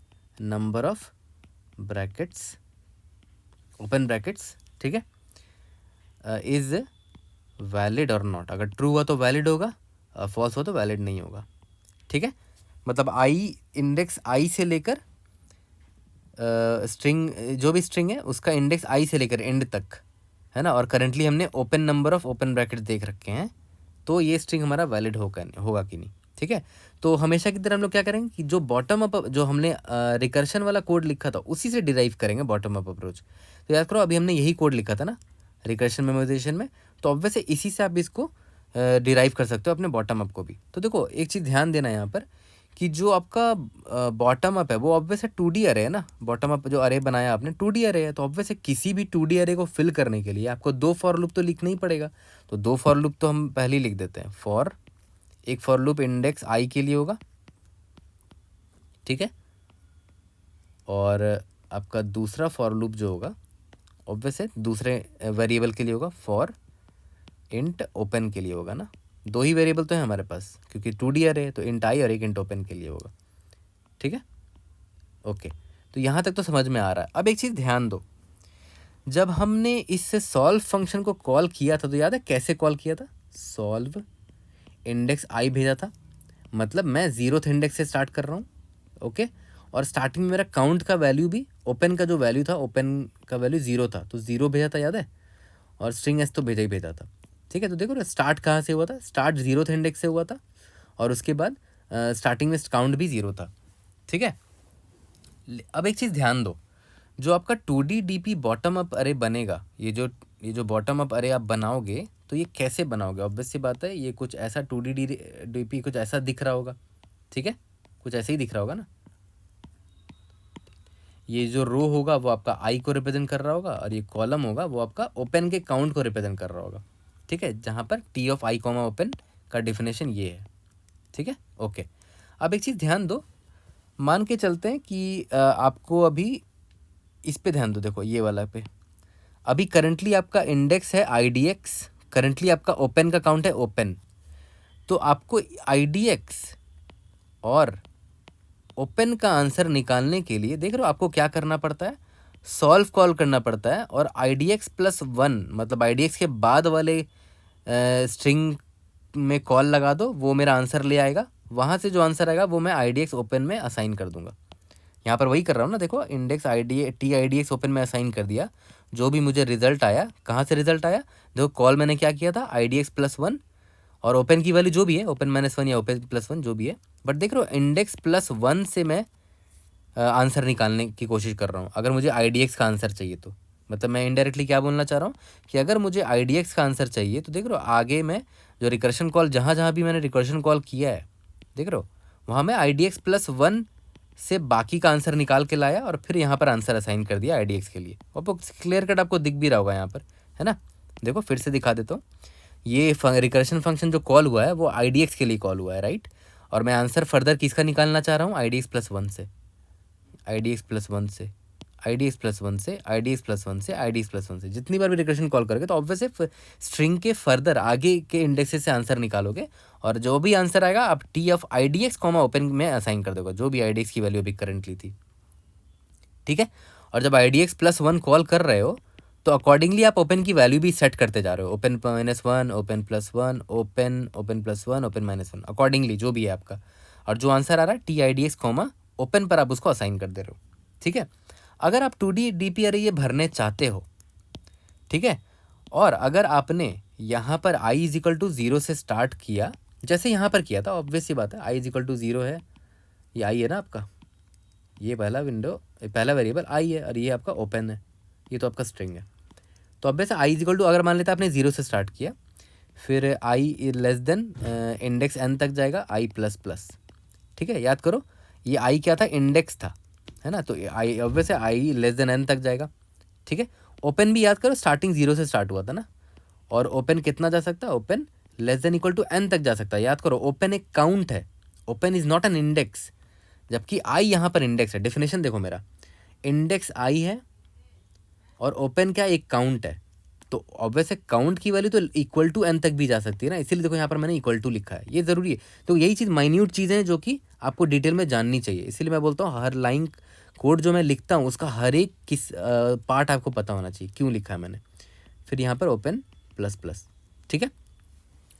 number of brackets, open brackets. ठीक है, इज वैलिड और नॉट। अगर ट्रू हुआ तो वैलिड होगा, फॉल्स हुआ तो वैलिड नहीं होगा। ठीक है, मतलब आई, इंडेक्स आई से लेकर स्ट्रिंग, जो भी स्ट्रिंग है उसका इंडेक्स आई से लेकर एंड तक है ना, और करंटली हमने open number of open bracket देख रखे हैं, तो ये स्ट्रिंग हमारा वैलिड होगा कि नहीं। ठीक है, तो हमेशा की तरह हम लोग क्या करेंगे कि जो बॉटम अप जो हमने रिकर्शन वाला कोड लिखा था उसी से डिराइव करेंगे बॉटम अप अप्रोच। तो याद करो, अभी हमने यही कोड लिखा था ना रिकर्शन मेमोराइजेशन में, तो ऑब्वियस इसी से आप इसको डिराइव कर सकते हो अपने बॉटम अप को भी। तो देखो एक चीज़ ध्यान देना यहाँ पर कि जो आपका बॉटम अप है वो ऑब्वियस है 2D अरे है ना। बॉटम अप जो अरे बनाया आपने 2D अरे है, तो ऑब्वियस है किसी भी 2D अरे को फिल करने के लिए आपको 2 फॉर लूप तो लिखना ही पड़ेगा। तो 2 फॉर लूप तो हम पहले ही लिख देते हैं। फॉर, एक फॉर लूप इंडेक्स आई के लिए होगा, ठीक है, और आपका दूसरा फॉर लूप जो होगा ऑब्वियस है दूसरे वेरिएबल के लिए होगा, फॉर इंट ओपन के लिए होगा ना। 2 ही वेरिएबल तो है हमारे पास क्योंकि 2D अरे है, तो इंट आई और एक इंट ओपन के लिए होगा। ठीक है, ओके, तो यहाँ तक तो समझ में आ रहा है। अब एक चीज़ ध्यान दो, जब हमने इससे सॉल्व फंक्शन को कॉल किया था तो याद है कैसे कॉल किया था, सॉल्व इंडेक्स आई भेजा था, मतलब मैं 0th इंडेक्स से स्टार्ट कर रहा हूँ। ओके, और स्टार्टिंग में मेरा काउंट का वैल्यू भी, ओपन का जो वैल्यू था, ओपन का वैल्यू 0 था, तो 0 भेजा था याद है, और स्ट्रिंग एस तो भेजा ही भेजा था। ठीक है, तो देखो ना स्टार्ट कहाँ से हुआ था, स्टार्ट 0th इंडेक्स से हुआ था, और उसके बाद स्टार्टिंग में काउंट भी 0 था। ठीक है, अब एक चीज़ ध्यान दो, जो आपका 2D डीपी बॉटम अप अरे बनेगा, ये जो बॉटम अप अरे आप बनाओगे तो ये कैसे बनाओगे, ऑब्वियस सी बात है ये कुछ ऐसा 2D डीपी कुछ ऐसा दिख रहा होगा। ठीक है, कुछ ऐसे ही दिख रहा होगा ना। ये जो रो होगा वो आपका आई को रिप्रेजेंट कर रहा होगा, और ये कॉलम होगा वो आपका ओपन के काउंट को रिप्रेजेंट कर रहा होगा। ठीक है, जहाँ पर T of I comma open का डिफिनेशन ये है। ठीक है, ओके, अब एक चीज़ ध्यान दो, मान के चलते हैं कि आपको अभी इस पे ध्यान दो, देखो ये वाला पे अभी करंटली आपका इंडेक्स है IDX, करंटली आपका ओपन का काउंट है ओपन, तो आपको IDX और ओपन का आंसर निकालने के लिए देख रहे हो आपको क्या करना पड़ता है, सॉल्व कॉल करना पड़ता है, और IDX प्लस 1 मतलब IDX के बाद वाले स्ट्रिंग में कॉल लगा दो, वो मेरा आंसर ले आएगा। वहाँ से जो आंसर आएगा वो मैं IDX ओपन में असाइन कर दूंगा। यहाँ पर वही कर रहा हूँ ना, देखो इंडेक्स TIDX ओपन में असाइन कर दिया। जो भी मुझे रिजल्ट आया, कहाँ से रिजल्ट आया, देखो कॉल मैंने क्या किया था, IDX प्लस 1, और ओपन की वैल्यू जो भी है, ओपन -1 या ओपन प्लस 1 जो भी है, बट देख रहे हो इंडेक्स प्लस 1 से मैं आंसर निकालने की कोशिश कर रहा हूँ। अगर मुझे IDX का आंसर चाहिए तो मतलब मैं इनडायरेक्टली क्या बोलना चाह रहा हूँ कि अगर मुझे IDX का आंसर चाहिए तो देख रहे हो आगे मैं जो रिकर्शन कॉल, जहाँ जहाँ भी मैंने रिकर्शन कॉल किया है, देख रहे हो वहाँ मैं IDX प्लस 1 से बाकी का आंसर निकाल के लाया और फिर यहाँ पर आंसर असाइन कर दिया IDX के लिए। और क्लियर कट आपको दिख भी रहा होगा यहाँ पर, है ना। देखो फिर से दिखा देता हूँ, ये रिकर्शन फंक्शन जो कॉल हुआ है वो IDX के लिए कॉल हुआ है, राइट। और मैं आंसर फर्दर किसका निकालना चाह रहा हूँ, IDX प्लस 1 से, IDX प्लस 1 से, IDX प्लस 1 से, IDX प्लस 1 से, IDX प्लस 1 से। जितनी बार भी रिकर्शन कॉल करोगे तो ऑब्वियसली स्ट्रिंग के फर्दर आगे के इंडेक्सेस से आंसर निकालोगे, और जो भी आंसर आएगा आप T of IDX comma open में असाइन कर दोगे, जो भी IDX की वैल्यू अभी करंटली थी, ठीक है। और जब IDX प्लस 1 कॉल कर रहे हो तो अकॉर्डिंगली आप ओपन की वैल्यू भी सेट करते जा रहे हो, open -1, open plus 1, open plus 1, open -1, accordingly जो भी है आपका। और जो आंसर आ रहा है TIDX कॉमा ओपन पर आप उसको असाइन कर दे रहे हो, ठीक है। अगर आप 2D DP अरे ये भरने चाहते हो, ठीक है, और अगर आपने यहाँ पर i = 0 से स्टार्ट किया, जैसे यहाँ पर किया था, ऑब्वियस सी बात है, i = 0 है, ये i है ना आपका, ये पहला विंडो, पहला वेरिएबल i है, और ये आपका ओपन है, ये तो आपका स्ट्रिंग है। तो अब i = अगर मान लेते आपने 0 से स्टार्ट किया, फिर i less than index n तक जाएगा, i प्लस प्लस, ठीक है। याद करो ये i क्या था, इंडेक्स था, है ना, तो i ऑब्वियस है i लेस देन n तक जाएगा, ठीक है। ओपन भी याद करो स्टार्टिंग 0 से स्टार्ट हुआ था ना, और ओपन कितना जा सकता है, open less than equal to n तक जा सकता है। याद करो ओपन एक काउंट है, open is not an index, जबकि i यहाँ पर इंडेक्स है। डेफिनेशन देखो मेरा, इंडेक्स i है और ओपन क्या एक काउंट है, तो ऑब्वियस है काउंट की वैल्यू तो इक्वल टू n तक भी जा सकती है ना, इसीलिए देखो यहाँ पर मैंने इक्वल टू लिखा है, ये ज़रूरी है। तो यही चीज़ माइन्यूट चीज़ें हैं जो कि आपको डिटेल में जाननी चाहिए, इसीलिए मैं बोलता हूँ हर लाइन कोड जो मैं लिखता हूँ उसका हर एक किस पार्ट आपको पता होना चाहिए, क्यों लिखा है मैंने। फिर यहाँ पर ओपन प्लस प्लस, ठीक है।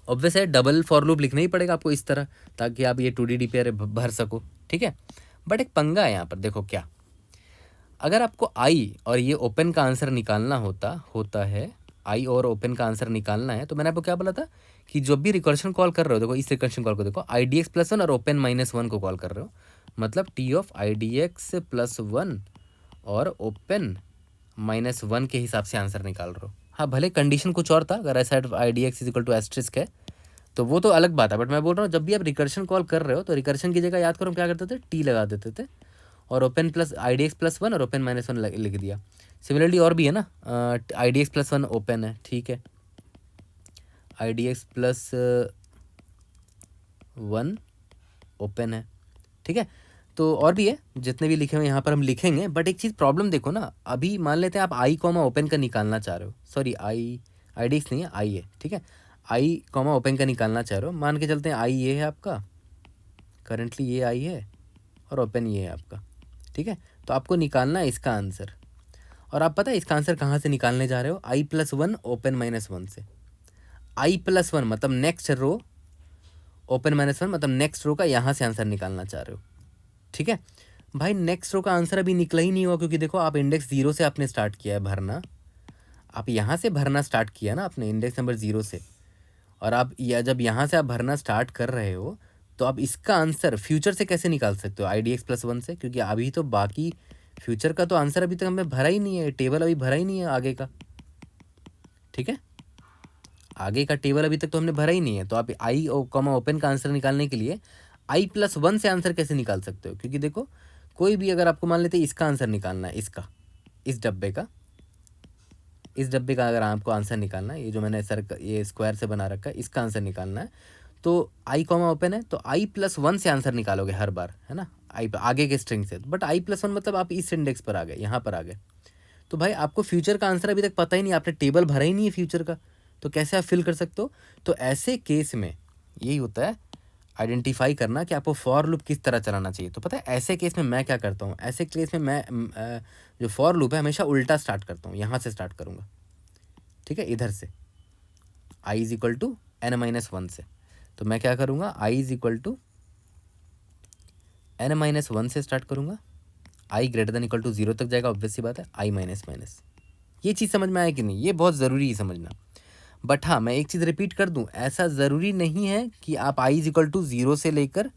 ऑब्वियस है डबल फॉर लूप लिखना ही पड़ेगा आपको इस तरह, ताकि आप ये 2D DP अरे भर सको, ठीक है। बट एक पंगा है यहाँ पर, देखो क्या, अगर आपको i और ये ओपन का आंसर निकालना होता है, i और ओपन का आंसर निकालना है, तो मैंने आपको क्या बोला था कि जब भी रिकर्शन कॉल कर रहे हो, देखो इस रिकर्शन कॉल को देखो, IDX प्लस 1 और ओपन -1 को कॉल कर रहे हो, मतलब T ऑफ IDX प्लस 1 और ओपन -1 के हिसाब से आंसर निकाल रहे हो। हाँ भले कंडीशन कुछ और था, अगर ऐसा IDX = एस्ट्रिस्क है तो वो तो अलग बात है, बट मैं बोल रहा हूँ जब भी आप रिकर्शन कॉल कर रहे हो तो रिकर्शन की जगह याद करो क्या करते थे, T लगा देते थे, और ओपन प्लस IDX प्लस 1 और ओपन -1 लिख दिया। सिमिलरली और भी है ना, IDX प्लस 1 ओपन है, ठीक है, IDX प्लस 1 ओपन है, ठीक है। तो और भी है, जितने भी लिखे हुए यहाँ पर हम लिखेंगे, बट एक चीज़ प्रॉब्लम देखो ना, अभी मान लेते हैं आप i कॉमा ओपन का निकालना चाह रहे हो, सॉरी IDX नहीं है, i है, ठीक है, i कॉमा ओपन का निकालना चाह रहे हो, मान के चलते हैं i ये है आपका, करंटली ये i है, और ओपन ये है आपका, ठीक है। तो आपको निकालना है इसका आंसर, और आप पता है इसका आंसर कहाँ से निकालने जा रहे हो, i प्लस 1 ओपन -1 से, i प्लस 1 मतलब नेक्स्ट रो, ओपन -1 मतलब नेक्स्ट रो का यहाँ से आंसर निकालना चाह रहे हो, ठीक है। भाई नेक्स्ट रो का आंसर अभी निकला ही नहीं हुआ, क्योंकि देखो आप इंडेक्स 0 से आपने स्टार्ट किया है भरना, आप यहाँ से भरना स्टार्ट किया ना आपने इंडेक्स नंबर 0 से, और आप जब यहाँ से आप भरना स्टार्ट कर रहे हो तो आप इसका आंसर फ्यूचर से कैसे निकाल सकते हो, IDX प्लस 1 से, क्योंकि अभी तो बाकी फ्यूचर का तो आंसर अभी तक हमें भरा ही नहीं है, टेबल अभी भरा ही नहीं है आगे का, ठीक है, आगे का टेबल अभी तक तो हमने भरा ही नहीं है। तो आप i कॉमा ओपन का आंसर निकालने के लिए i प्लस 1 से आंसर कैसे निकाल सकते हो, क्योंकि देखो कोई भी अगर आपको मान लेते इसका आंसर निकालना है, इसका इस डब्बे का अगर आपको आंसर निकालना है, ये जो मैंने ये स्क्वायर से बना रखा है, इसका आंसर निकालना है, तो i कॉमा ओपन है तो i प्लस 1 से आंसर निकालोगे हर बार, है ना, i आगे के स्ट्रिंग से, बट i प्लस 1 मतलब आप इस इंडेक्स पर आ गए, यहाँ पर आ गए, तो भाई आपको फ्यूचर का आंसर अभी तक पता ही नहीं, आपने टेबल भरा ही नहीं है फ्यूचर का, तो कैसे आप फिल कर सकते हो। तो ऐसे केस में यही होता है, आइडेंटिफाई करना कि आपको फॉर लूप किस तरह चलाना चाहिए। तो पता है ऐसे केस में मैं क्या करता हूँ, ऐसे केस में मैं जो फॉर लूप है हमेशा उल्टा स्टार्ट करता हूँ, यहाँ से स्टार्ट करूँगा, ठीक है, इधर से i is equal to n-1 से। तो मैं क्या करूँगा, i is equal to n-1 से स्टार्ट करूँगा, i greater than equal to 0 तक जाएगा, ऑब्वियस सी बात है, i माइनस माइनस। ये चीज़ समझ में आया कि नहीं, ये बहुत ज़रूरी है समझना। बट हाँ मैं एक चीज़ रिपीट कर दूँ, ऐसा ज़रूरी नहीं है कि आप i इज इक्वल टू 0 से लेकर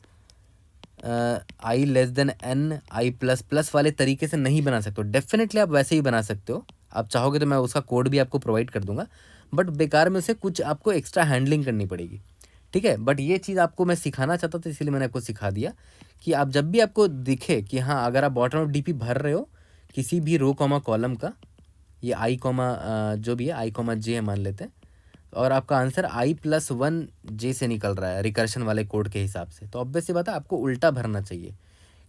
i less than n i plus plus वाले तरीके से नहीं बना सकते हो। डेफिनेटली आप वैसे ही बना सकते हो, आप चाहोगे तो मैं उसका कोड भी आपको प्रोवाइड कर दूंगा, बट बेकार में उसे कुछ आपको एक्स्ट्रा हैंडलिंग करनी पड़ेगी, ठीक है। बट ये चीज़ आपको मैं सिखाना चाहता था, इसीलिए मैंने आपको सिखा दिया कि आप जब भी आपको दिखे कि हाँ अगर आप बॉटम ऑफ डीपी भर रहे हो किसी भी रो कॉमा कॉलम का, ये i कॉमा जो भी है i कॉमा जे मान लेते हैं, और आपका आंसर i+1 से निकल रहा है रिकर्शन वाले कोड के हिसाब से, तो ऑब्वियस सी बात है आपको उल्टा भरना चाहिए।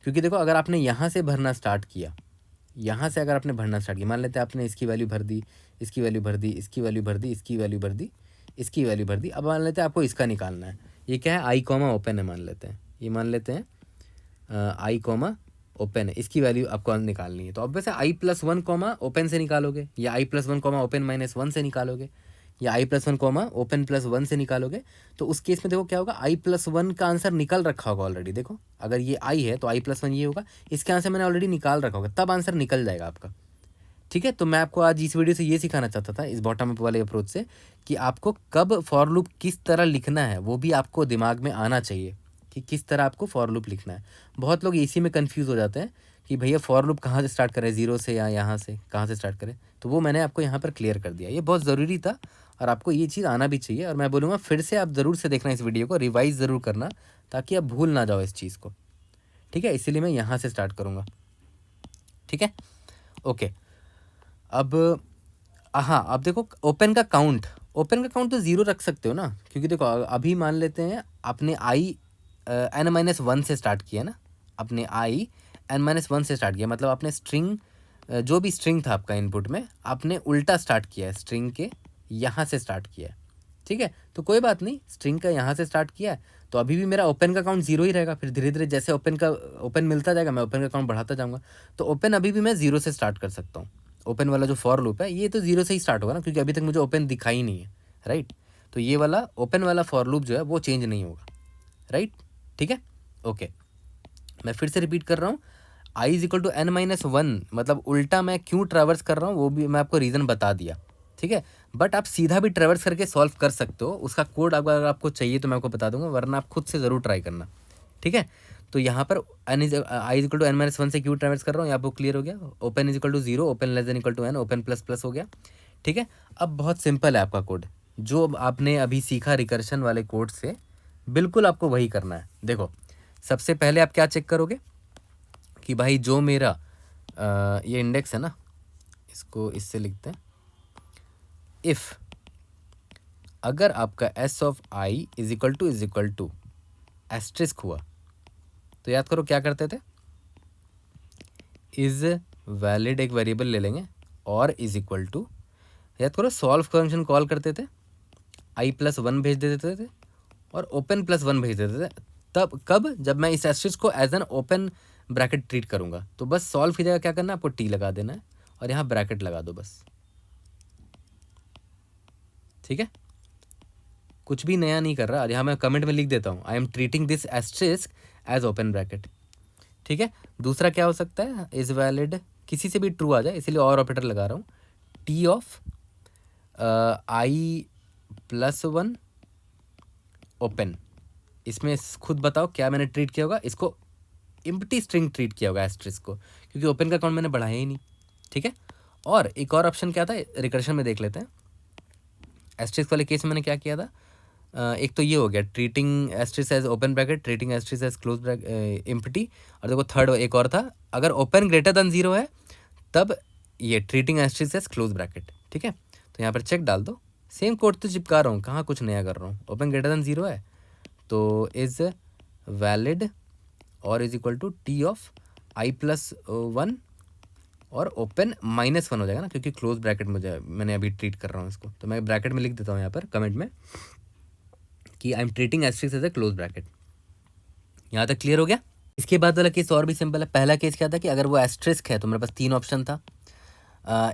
क्योंकि देखो अगर आपने यहाँ से भरना स्टार्ट किया, यहाँ से अगर आपने भरना स्टार्ट किया, मान लेते हैं आपने इसकी वैल्यू भर दी, इसकी वैल्यू भर दी, इसकी वैल्यू भर दी, इसकी वैल्यू भर दी, इसकी वैल्यू भर दी, अब मान लेते हैं आपको इसका निकालना है। ये क्या है, i कॉमा ओपन है मान लेते हैं, ये मान लेते हैं i कॉमा ओपन है, इसकी वैल्यू आपको निकालनी है। तो ऑब्वियस है i+1 कॉमा ओपन से निकालोगे, या i+1 कॉमा ओपन -1 से निकालोगे, या i+1 कॉमा ओपन +1 से निकालोगे। तो उस केस में देखो क्या होगा, i+1 का आंसर निकल रखा होगा ऑलरेडी। देखो अगर ये i है तो i+1 ये होगा, इसके आंसर मैंने ऑलरेडी निकाल रखा होगा, तब आंसर निकल जाएगा आपका, ठीक है। तो मैं आपको आज इस वीडियो से ये सिखाना चाहता था, इस बॉटम अप वाले अप्रोच से, कि आपको कब फॉर लूप किस तरह लिखना है वो भी आपको दिमाग में आना चाहिए कि किस तरह आपको फॉर लूप लिखना है। बहुत लोग इसी में कंफ्यूज हो जाते हैं कि भैया फॉर लूप कहाँ से स्टार्ट करें, 0 से या यहाँ से कहाँ से स्टार्ट करें। तो वो मैंने आपको यहाँ पर क्लियर कर दिया, ये बहुत ज़रूरी था और आपको ये चीज़ आना भी चाहिए। और मैं बोलूँगा फिर से आप ज़रूर से देखना इस वीडियो को, रिवाइज़ ज़रूर करना ताकि आप भूल ना जाओ इस चीज़ को, ठीक है। इसीलिए मैं यहाँ से स्टार्ट करूँगा, ठीक है, ओके। अब हाँ अब देखो ओपन का काउंट तो 0 रख सकते हो ना, क्योंकि देखो अभी मान लेते हैं आपने i n-1 से स्टार्ट किया ना, आपने i n-1 से स्टार्ट किया, मतलब आपने स्ट्रिंग जो भी स्ट्रिंग था आपका इनपुट में, आपने उल्टा स्टार्ट किया है, स्ट्रिंग के यहाँ से स्टार्ट किया है, ठीक है। तो कोई बात नहीं, स्ट्रिंग का यहाँ से स्टार्ट किया है तो अभी भी मेरा ओपन का काउंट 0 ही रहेगा। फिर धीरे धीरे जैसे ओपन मिलता जाएगा मैं ओपन का काउंट बढ़ाता जाऊँगा। तो ओपन अभी भी मैं 0 से स्टार्ट कर सकता हूँ। ओपन वाला जो फॉर लूप है ये तो 0 से ही स्टार्ट होगा ना, क्योंकि अभी तक मुझे ओपन दिखा ही नहीं है, राइट। तो ये वाला ओपन वाला फॉर लूप जो है वो चेंज नहीं होगा, राइट, ठीक है, ओके। मैं फिर से रिपीट कर रहा हूँ, i is equal to n-1, मतलब उल्टा मैं क्यों ट्रैवर्स कर रहा हूँ वो भी मैं आपको रीज़न बता दिया, ठीक है। बट आप सीधा भी ट्रैवर्स करके सॉल्व कर सकते हो, उसका कोड अगर आपको चाहिए तो मैं आपको बता दूंगा, वरना आप खुद से ज़रूर ट्राई करना, ठीक है। तो यहाँ पर i is equal to n-1 से क्यों ट्रैवर्स कर रहा हूँ ये आपको क्लियर हो गया। Open is equal to 0, open less than equal to n, open plus plus हो गया, ठीक है। अब बहुत सिंपल है आपका कोड, जो आपने अभी सीखा रिकर्शन वाले कोड से बिल्कुल आपको वही करना है। देखो सबसे पहले आप क्या चेक करोगे कि भाई जो मेरा ये इंडेक्स है ना, इसको इससे लिखते हैं, इफ़ अगर आपका s of i is equal to asterisk हुआ तो याद करो क्या करते थे, इज वैलिड एक वेरिएबल ले लेंगे और इज इक्वल टू, याद करो सॉल्व फंक्शन कॉल करते थे, i+1 भेज देते थे और ओपन +1 भेज देते थे। तब कब, जब मैं इस एस्ट्रिस्क को as an open bracket treat करूँगा। तो बस सॉल्व की जगह क्या करना है, आपको टी लगा देना है और यहाँ ब्रैकेट लगा दो बस, ठीक है। कुछ भी नया नहीं कर रहा, यहाँ मैं कमेंट में लिख देता हूँ, I am treating this asterisk as open bracket, ठीक है। दूसरा क्या हो सकता है, इज वैलिड किसी से भी ट्रू आ जाए इसलिए और ऑपरेटर लगा रहा हूँ, टी ऑफ i+1 ओपन। इसमें खुद बताओ क्या मैंने ट्रीट किया होगा, इसको एम्प्टी स्ट्रिंग ट्रीट किया होगा एस्ट्रिस्क को, क्योंकि ओपन का काउंट मैंने बढ़ाया ही नहीं, ठीक है। और एक और ऑप्शन क्या था रिकर्शन में, देख लेते हैं। एस्ट्रिस्क वाले केस में मैंने क्या किया था, एक तो ये हो गया treating asterisk as open bracket, treating asterisk as close bracket empty, और देखो थर्ड एक और था, अगर ओपन ग्रेटर देन 0 है तब ये treating asterisk as close bracket, ठीक है। तो यहाँ पर चेक डाल दो, सेम कोड तो चिपका रहा हूँ, कहाँ कुछ नया कर रहा हूँ। ओपन ग्रेटर देन 0 है तो इज वैलिड और is equal to T of i+1 और ओपन -1 हो जाएगा ना, क्योंकि क्लोज ब्रैकेट मुझे मैंने अभी ट्रीट कर रहा हूँ इसको। तो मैं ब्रैकेट में लिख देता हूँ यहाँ पर कमेंट में कि I am treating asterisk as a close bracket, यहाँ तक क्लियर हो गया। इसके बाद वाला केस और भी सिंपल है। पहला केस क्या था कि अगर वो एस्ट्रिस्क है तो मेरे पास 3 ऑप्शन था।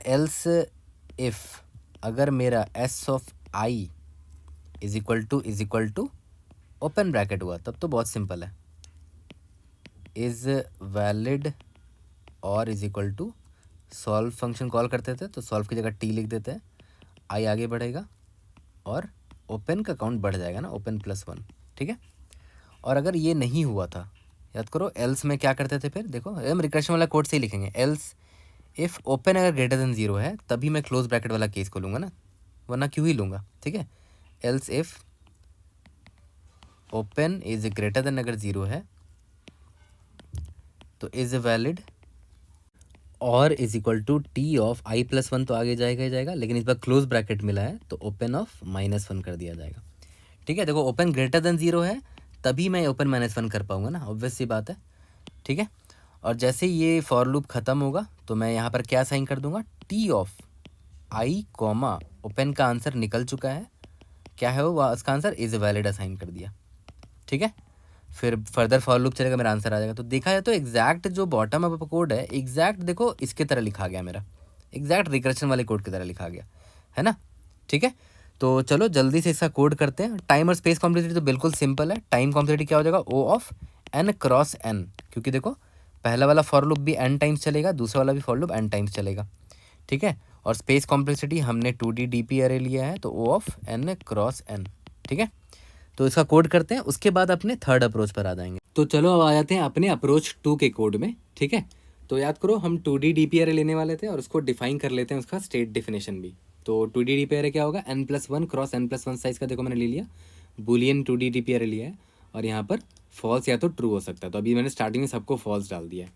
एल्स इफ़ अगर मेरा S of I is equal to open bracket हुआ तब तो बहुत सिंपल है, इज़ वैलिड और is equal to solve function call करते थे तो सॉल्व की जगह टी लिख देते हैं, आई आगे बढ़ेगा और ओपन का काउंट बढ़ जाएगा ना, ओपन +1, ठीक है। और अगर ये नहीं हुआ था, याद करो एल्स में क्या करते थे, फिर देखो हम रिकर्शन वाला कोड से ही लिखेंगे, एल्स इफ़ ओपन अगर ग्रेटर देन 0 है तभी मैं क्लोज ब्रैकेट वाला केस को लूँगा ना, वरना क्यों ही लूँगा, ठीक है। Else if open is greater than अगर 0 है तो इज़ वैलिड और is equal to T of आई +1 तो आगे जाएगा ही जाएगा, लेकिन इस बार क्लोज ब्रैकेट मिला है तो ओपन ऑफ -1 कर दिया जाएगा, ठीक है। देखो ओपन ग्रेटर देन 0 है तभी मैं ओपन -1 कर पाऊंगा ना, ऑब्वियस सी बात है, ठीक है। और जैसे ये फॉर लूप ख़त्म होगा तो मैं यहाँ पर क्या साइन कर दूंगा, T of I comma open का आंसर निकल चुका है, क्या है वो उसका आंसर इज़ वैलिड असाइन कर दिया, ठीक है। फिर फर्दर फॉर लूप चलेगा, मेरा आंसर आ जाएगा। तो देखा जाए तो एग्जैक्ट जो बॉटम अप कोड है एग्जैक्ट देखो इसके तरह लिखा गया, मेरा एग्जैक्ट रिकर्शन वाले कोड की तरह लिखा गया है ना, ठीक है। तो चलो जल्दी से इसका कोड करते हैं। टाइम और स्पेस कॉम्प्लेक्सिटी तो बिल्कुल सिंपल है। टाइम कॉम्प्लेक्सिटी क्या हो जाएगा, ओ ऑफ n क्रॉस n, क्योंकि देखो पहला वाला फॉर लूप भी n टाइम्स चलेगा, दूसरा वाला भी फॉर लूप n टाइम्स चलेगा, ठीक है। और स्पेस कॉम्प्लेक्सिटी हमने 2D DP अरे लिया है तो ओ ऑफ n क्रॉस n, ठीक है। तो इसका कोड करते हैं, उसके बाद अपने थर्ड अप्रोच पर आ जाएंगे। तो चलो अब आ जाते हैं अपने अप्रोच 2 के कोड में, ठीक है। तो याद करो हम 2D DP अरे लेने वाले थे और उसको डिफाइन कर लेते हैं उसका स्टेट डिफिनेशन भी। तो 2D DP अरे क्या होगा, n+1 क्रॉस n+1 साइज का, देखो मैंने ले लिया बुलियन 2D DP अरे लिया है और यहाँ पर फॉल्स या तो ट्रू हो सकता है, तो अभी मैंने स्टार्टिंग में सबको फॉल्स डाल दिया है,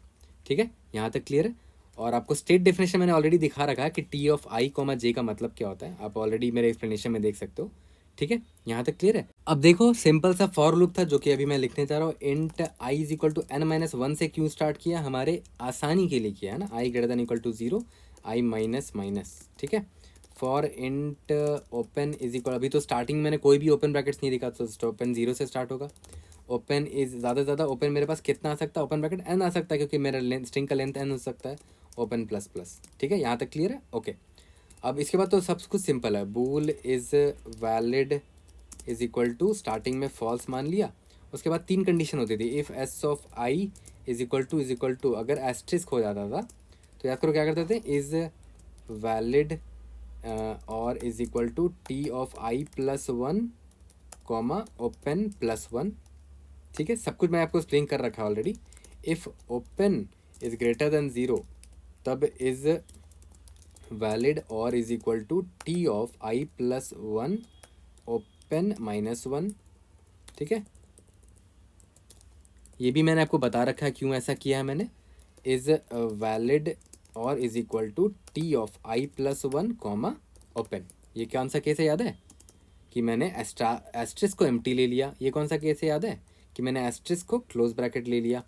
ठीक है। यहाँ तक क्लियर है। और आपको स्टेट डेफिनेशन मैंने ऑलरेडी दिखा रखा है कि टी ऑफ आई कॉमा जे का मतलब क्या होता है, आप ऑलरेडी मेरे एक्सप्लेनेशन में देख सकते हो, ठीक है। यहाँ तक क्लियर है। अब देखो सिंपल सा फॉर लूप था जो कि अभी मैं लिखने जा रहा हूँ। Int i is equal to n-1 से क्यों स्टार्ट किया, हमारे आसानी के लिए किया है ना, I greater than equal to 0 I minus, ठीक है। For int open is equal, अभी तो स्टार्टिंग मैंने कोई भी ओपन ब्रैकेट्स नहीं दिखा तो ओपन 0 से स्टार्ट होगा। ओपन इज ज़्यादा से ज़्यादा ओपन मेरे पास कितना आ सकता है, ओपन ब्रैकेट n आ सकता है क्योंकि मेरा लेंथ स्ट्रिंग का लेंथ n हो सकता है, ओपन ++, ठीक है। यहाँ तक क्लियर है, ओके। अब इसके बाद तो सब कुछ सिंपल है, bool is valid is equal to starting में फॉल्स मान लिया, उसके बाद 3 कंडीशन होती थी, if S of I is equal to अगर एस्ट्रिस्क हो जाता था तो याद करो क्या करते थे, इज़ वैलिड और is equal to T of I +1 comma open +1, ठीक है। सब कुछ मैं आपको एक्सप्लेन कर रखा है already. If open is greater than 0 तब इज़ वैलिड और is equal to T of I +1 open -1, ठीक है। ये भी मैंने आपको बता रखा है क्यों ऐसा किया है मैंने, इज़ वैलिड और is equal to T of I +1 comma open. ये कौन सा केस है याद है कि मैंने एस्ट्रिस्क को एम्प्टी ले लिया, ये कौन सा केस है याद है कि मैंने एस्ट्रिस्क को क्लोज ब्रैकेट ले लिया,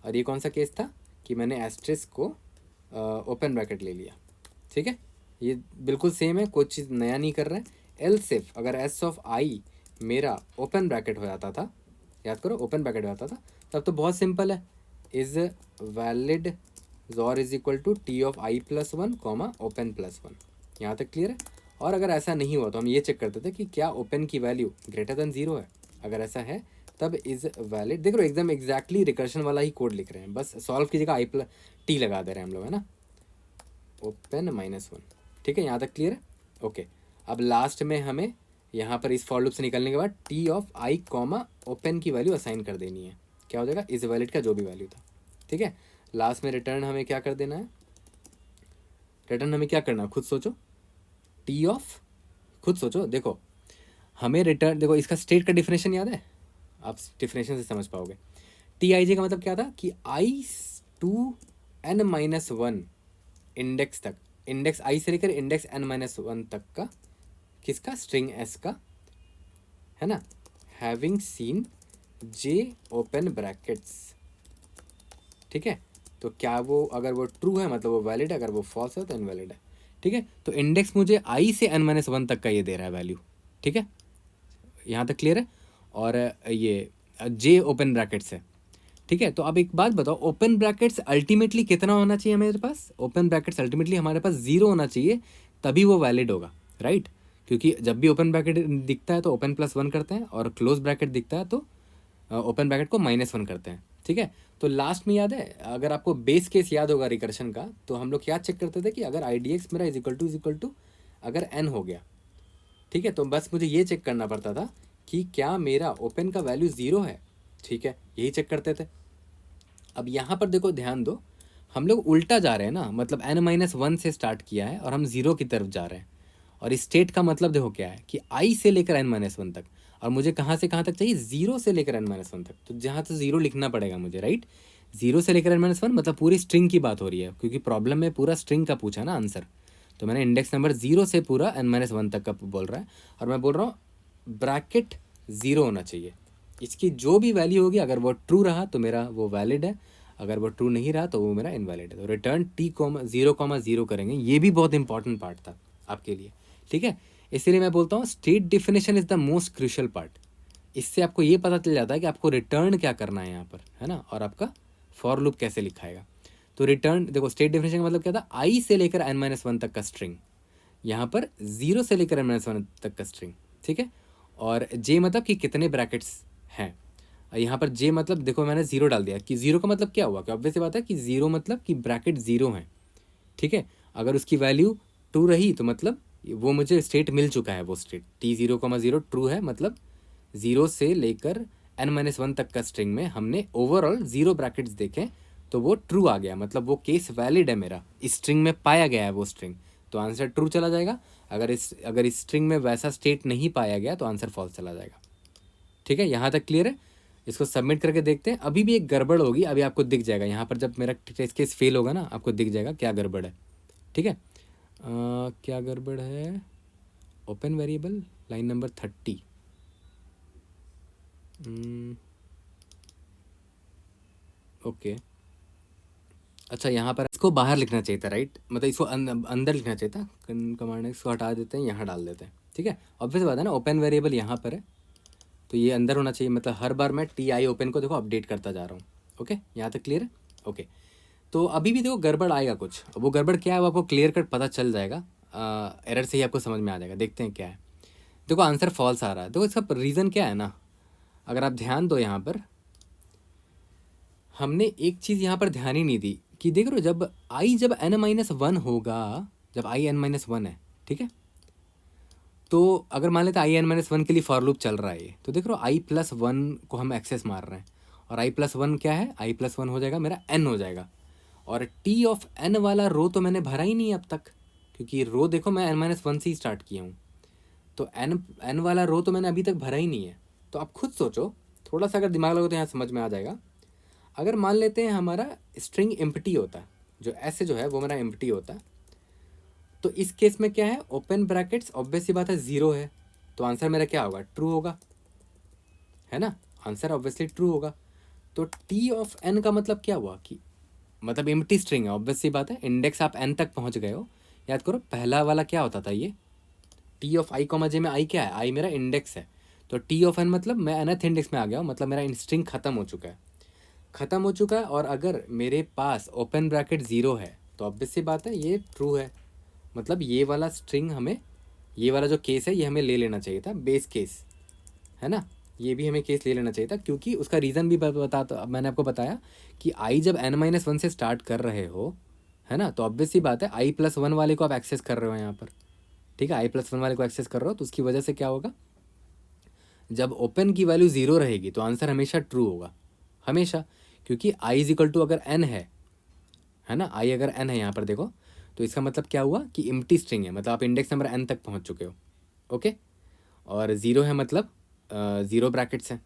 और ये कौन सा केस था कि मैंने एस्ट्रिस्क को ओपन ब्रैकेट ले लिया, ठीक है। ये बिल्कुल सेम है, कोई चीज़ नया नहीं कर रहे हैं। एल्स इफ अगर एस ऑफ आई मेरा ओपन ब्रैकेट हो जाता था, याद करो ओपन ब्रैकेट हो जाता था, तब तो बहुत सिंपल है, इज़ वैलिड और is equal to T of I +1 comma open +1। यहाँ तक क्लियर है। और अगर ऐसा नहीं हुआ तो हम ये चेक करते थे कि क्या ओपन की वैल्यू ग्रेटर देन 0 है, अगर ऐसा है तब इज़ वैलिड। देख लो एकदम एग्जैक्टली रिकर्शन वाला ही कोड लिख रहे हैं, बस सॉल्व की जगह टी लगा दे रहे हैं हम लोग, है ना, ओपन -1, ठीक है। यहाँ तक क्लियर है, ओके। अब लास्ट में हमें यहाँ पर इस फॉर लूप से निकलने के बाद T of I comma open की वैल्यू असाइन कर देनी है, क्या हो जाएगा, इज़ वैलिड का जो भी वैल्यू था, ठीक है। लास्ट में रिटर्न हमें क्या कर देना है, रिटर्न हमें क्या करना है खुद सोचो, टी ऑफ, खुद सोचो, देखो हमें रिटर्न, देखो इसका स्टेट का डिफिनेशन याद है, आप डिफिनेशन से समझ पाओगे। टी आई जे का मतलब क्या था कि आई टू n-1 इंडेक्स तक, इंडेक्स आई से लेकर इंडेक्स n-1 तक का, किसका, स्ट्रिंग एस का, है ना, हैविंग सीन जे ओपन ब्रैकेट्स, ठीक है। तो क्या वो अगर वो ट्रू है मतलब वो वैलिड है, अगर वो फॉल्स है तो इनवैलिड है, ठीक है। तो इंडेक्स मुझे आई से n-1 तक का ये दे रहा है वैल्यू, ठीक है। यहाँ तक क्लियर है। और ये जे ओपन ब्रैकेट्स है, ठीक है। तो अब एक बात बताओ, ओपन ब्रैकेट्स अल्टीमेटली कितना होना चाहिए मेरे पास? ओपन ब्रैकेट्स अल्टीमेटली हमारे पास 0 होना चाहिए, तभी वो वैलिड होगा, राइट? क्योंकि जब भी ओपन ब्रैकेट दिखता है तो ओपन +1 करते हैं, और क्लोज ब्रैकेट दिखता है तो ओपन ब्रैकेट को -1 करते हैं, ठीक है। तो लास्ट में याद है, अगर आपको बेस केस याद होगा रिकर्शन का, तो हम लोग क्या चेक करते थे कि अगर IDX मेरा इज इक्वल टू अगर n हो गया, ठीक है, तो बस मुझे ये चेक करना पड़ता था कि क्या मेरा ओपन का वैल्यू 0 है, ठीक है, यही चेक करते थे। अब यहाँ पर देखो, ध्यान दो, हम लोग उल्टा जा रहे हैं ना, मतलब n-1 से स्टार्ट किया है और हम 0 की तरफ जा रहे हैं। और इस स्टेट का मतलब देखो क्या है कि i से लेकर n-1 तक, और मुझे कहाँ से कहाँ तक चाहिए? 0 से लेकर n-1 तक, तो जहाँ तो 0 लिखना पड़ेगा मुझे, राइट? 0 से लेकर n-1 मतलब पूरी स्ट्रिंग की बात हो रही है, क्योंकि प्रॉब्लम में पूरा स्ट्रिंग का पूछा ना आंसर, तो मैंने इंडेक्स नंबर 0 से पूरा n-1 तक का बोल रहा है, और मैं बोल रहा हूँ ब्रैकेट 0 होना चाहिए। इसकी जो भी वैल्यू होगी, अगर वो ट्रू रहा तो मेरा वो वैलिड है, अगर वो ट्रू नहीं रहा तो वो मेरा इनवैलिड है। तो रिटर्न t,0,0 करेंगे, ये भी बहुत इंपॉर्टेंट पार्ट था आपके लिए, ठीक है। इसीलिए मैं बोलता हूँ state definition is the most crucial part. इससे आपको ये पता चल जाता है कि आपको रिटर्न क्या करना है यहाँ पर, है ना, और आपका फॉर लूप कैसे लिखाएगा। तो रिटर्न देखो, स्टेट डिफिनेशन का मतलब क्या था? i से लेकर n-1 तक का स्ट्रिंग, यहाँ पर 0 से लेकर n-1 तक का स्ट्रिंग, ठीक है। और j मतलब कि कितने ब्रैकेट्स हैं, यहाँ पर j मतलब देखो मैंने 0 डाल दिया, कि 0 का मतलब क्या हुआ, कि ऑब्वियस सी बात है कि 0 मतलब कि ब्रैकेट 0 है, ठीक है। अगर उसकी वैल्यू ट्रू रही तो मतलब वो मुझे स्टेट मिल चुका है, वो स्टेट t0,0 ट्रू है, मतलब 0 से लेकर n-1 तक का स्ट्रिंग में हमने ओवरऑल 0 ब्रैकेट्स देखे, तो वो ट्रू आ गया, मतलब वो केस वैलिड है मेरा, इस स्ट्रिंग में पाया गया है वो स्ट्रिंग, तो आंसर ट्रू चला जाएगा। अगर इस स्ट्रिंग में वैसा स्टेट नहीं पाया गया तो आंसर फॉल्स चला जाएगा, ठीक है। यहाँ तक क्लियर है? इसको सबमिट करके देखते हैं। अभी भी एक गड़बड़ होगी, अभी आपको दिख जाएगा यहाँ पर, जब मेरा टेस्ट केस फेल होगा ना, आपको दिख जाएगा क्या गड़बड़ है, ठीक है। क्या गड़बड़ है? Open variable line number 30, okay. अच्छा, यहाँ पर इसको बाहर लिखना चाहिए था, राइट, मतलब इसको अंदर लिखना चाहिए था। कमांड इसको हटा देते हैं, यहाँ डाल देते हैं, ठीक है। ऑब्वियस बात है ना, ओपन वेरिएबल यहाँ पर है तो ये अंदर होना चाहिए, मतलब हर बार मैं TI ओपन को देखो अपडेट करता जा रहा हूँ, ओके। यहाँ तक क्लियर है? ओके। तो अभी भी देखो गड़बड़ आएगा कुछ, वो गड़बड़ क्या है वो आपको क्लियर कट पता चल जाएगा, एरर से ही आपको समझ में आ जाएगा। देखते हैं क्या है। देखो आंसर फॉल्स आ रहा है, देखो इसका रीज़न क्या है ना, अगर आप ध्यान दो, यहाँ पर हमने एक चीज़ यहाँ पर ध्यान ही नहीं दी कि देख रहे हो, जब n-1 होगा, जब n-1 है, ठीक है, तो अगर मान लेते हैं n-1 के लिए फॉर लूप चल रहा है ये, तो देख रहे हो i+1 को हम एक्सेस मार रहे हैं, और i+1 क्या है? i+1 हो जाएगा मेरा n हो जाएगा, और t ऑफ n वाला रो तो मैंने भरा ही नहीं अब तक, क्योंकि रो देखो मैं n-1 से ही स्टार्ट किया हूँ, तो n वाला रो तो मैंने अभी तक भरा ही नहीं है। तो आप खुद सोचो, थोड़ा सा अगर दिमाग लगाओ तो यहाँ समझ में आ जाएगा। अगर मान लेते हैं हमारा स्ट्रिंग एम्प्टी होता है, जो ऐसे जो है वो मेरा एम्प्टी होता है, तो इस केस में क्या है? ओपन ब्रैकेट्स ऑब्वियस सी बात है 0 है, तो आंसर मेरा क्या होगा? ट्रू होगा, है ना, आंसर ऑब्वियसली ट्रू होगा। तो t ऑफ n का मतलब क्या हुआ, कि मतलब एम्प्टी स्ट्रिंग है, ऑब्वियस सी बात है, इंडेक्स आप n तक पहुंच गए हो। याद करो पहला वाला क्या होता था, ये t ऑफ i, j में i क्या है? i मेरा इंडेक्स है, तो t ऑफ n मतलब मैं nth इंडेक्स में आ गया हूँ, मतलब मेरा स्ट्रिंग खत्म हो चुका है, ख़त्म हो चुका है। और अगर मेरे पास ओपन ब्रैकेट 0 है तो ऑब्वियस सी बात है ये ट्रू है, मतलब ये वाला स्ट्रिंग हमें, ये वाला जो केस है ये हमें ले लेना चाहिए था, बेस केस, है ना, ये भी हमें केस ले लेना चाहिए था, क्योंकि उसका रीज़न भी बताता, मैंने आपको बताया कि i जब n-1 से स्टार्ट कर रहे हो, है ना, तो ऑब्वियस सी बात है i+1 वाले को आप एक्सेस कर रहे हो यहाँ पर, ठीक है, i+1 वाले को एक्सेस कर रहे हो, तो उसकी वजह से क्या होगा, जब ओपन की वैल्यू 0 रहेगी तो आंसर हमेशा ट्रू होगा, हमेशा, क्योंकि i इजिकल टू अगर n है ना, i अगर n है यहाँ पर देखो, तो इसका मतलब क्या हुआ कि एम्प्टी स्ट्रिंग है, मतलब आप इंडेक्स नंबर n तक पहुँच चुके हो, ओके। और 0 है मतलब 0 ब्रैकेट्स हैं,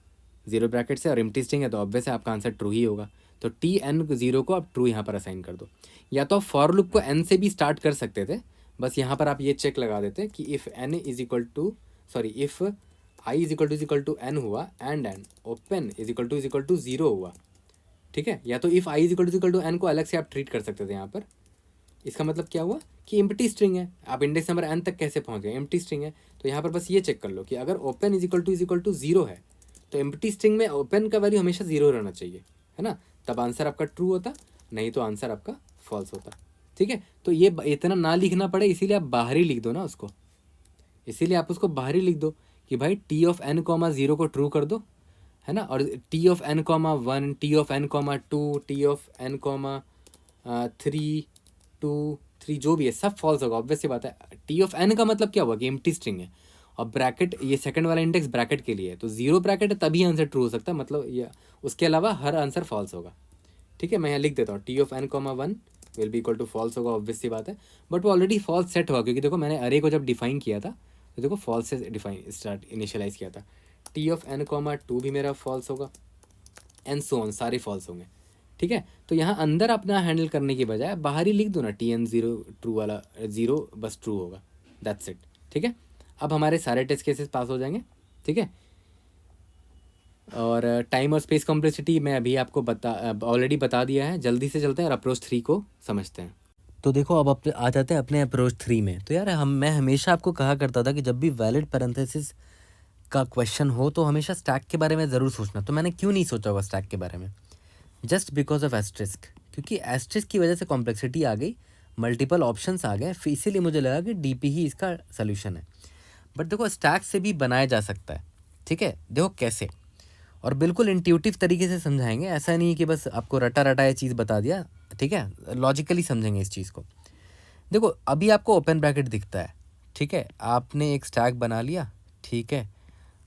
0 ब्रैकेट्स है और एम्प्टी स्ट्रिंग है, तो ऑब्वियस है आपका आंसर ट्रू ही होगा। तो t(n)0 को आप ट्रू यहाँ पर असाइन कर दो, या तो आप फॉर लूप को n से भी स्टार्ट कर सकते थे, बस यहाँ पर आप ये चेक लगा देते कि if n is equal to if i is equal to n हुआ and n open is equal to 0 हुआ, ठीक है, या तो if i is equal to n को अलग से आप ट्रीट कर सकते थे यहाँ पर। इसका मतलब क्या हुआ कि एम्प्टी स्ट्रिंग है, आप इंडेक्स नंबर n तक कैसे पहुँच गए, एम्प्टी स्ट्रिंग है, तो यहाँ पर बस ये चेक कर लो कि अगर ओपन इज इक्वल टू 0 है तो एम्प्टी स्ट्रिंग में ओपन का वैल्यू हमेशा 0 रहना चाहिए, है ना, तब आंसर आपका ट्रू होता, नहीं तो आंसर आपका फॉल्स होता। ठीक है, तो ये इतना ना लिखना पड़े इसीलिए आप बाहर ही लिख दो ना उसको, इसीलिए आप उसको बाहर ही लिख दो कि भाई टी ऑफ एन कॉमा 0 को ट्रू कर दो, है ना, और T of N comma 1, T of N comma 2, T of N comma 3, 2, 3 जो भी है सब फॉल्स होगा, ऑब्वियस सी बात है। टी ऑफ एन का मतलब क्या हुआ कि एम्प्टी स्ट्रिंग है, और ब्रैकेट ये सेकंड वाला इंडेक्स ब्रैकेट के लिए है, तो 0 ब्रैकेट है तभी आंसर ट्रू हो सकता है, मतलब ये उसके अलावा हर आंसर फॉल्स होगा। ठीक है, मैं यहाँ लिख देता हूँ T of N comma 1 will be equal to false होगा, ऑब्वियस सी बात है, बट वो ऑलरेडी फॉल्स सेट हुआ क्योंकि देखो मैंने अरे को जब डिफाइन किया था तो देखो फॉल्स से डिफाइन स्टार्ट इनिशियलाइज किया था। टी ऑफ एन कॉमा 2 भी मेरा फॉल्स होगा, एंड सो ऑन, सारे फॉल्स होंगे। ठीक है, तो यहाँ अंदर अपना हैंडल करने की बजाय बाहर ही लिख दो ना टी एन 0 ट्रू वाला 0 बस ट्रू होगा, दैट्स इट। ठीक है, अब हमारे सारे टेस्ट केसेस पास हो जाएंगे। ठीक है, और टाइम और स्पेस कॉम्प्लेक्सिटी मैं अभी आपको ऑलरेडी बता दिया है। जल्दी से चलते हैं और अप्रोच 3 को समझते हैं। तो देखो अब आ जाते हैं अपने अप्रोच 3 में। तो यार मैं हमेशा आपको कहा करता था कि जब भी वैलिड पैरेंथेसिस का क्वेश्चन हो तो हमेशा स्टैक के बारे में ज़रूर सोचना। तो मैंने क्यों नहीं सोचा होगा स्टैक के बारे में, जस्ट बिकॉज ऑफ एस्ट्रिस्क, क्योंकि एस्ट्रिस्क की वजह से कॉम्प्लेक्सिटी आ गई, मल्टीपल ऑप्शंस आ गए, फिर इसीलिए मुझे लगा कि डीपी ही इसका सोल्यूशन है। बट देखो स्टैक से भी बनाया जा सकता है। ठीक है, देखो कैसे, और बिल्कुल इंट्यूटिव तरीके से समझाएंगे, ऐसा नहीं कि बस आपको रटा रटा ये चीज़ बता दिया। ठीक है, लॉजिकली समझेंगे इस चीज़ को। देखो अभी आपको ओपन ब्रैकेट दिखता है, ठीक है, आपने एक स्टैक बना लिया, ठीक है,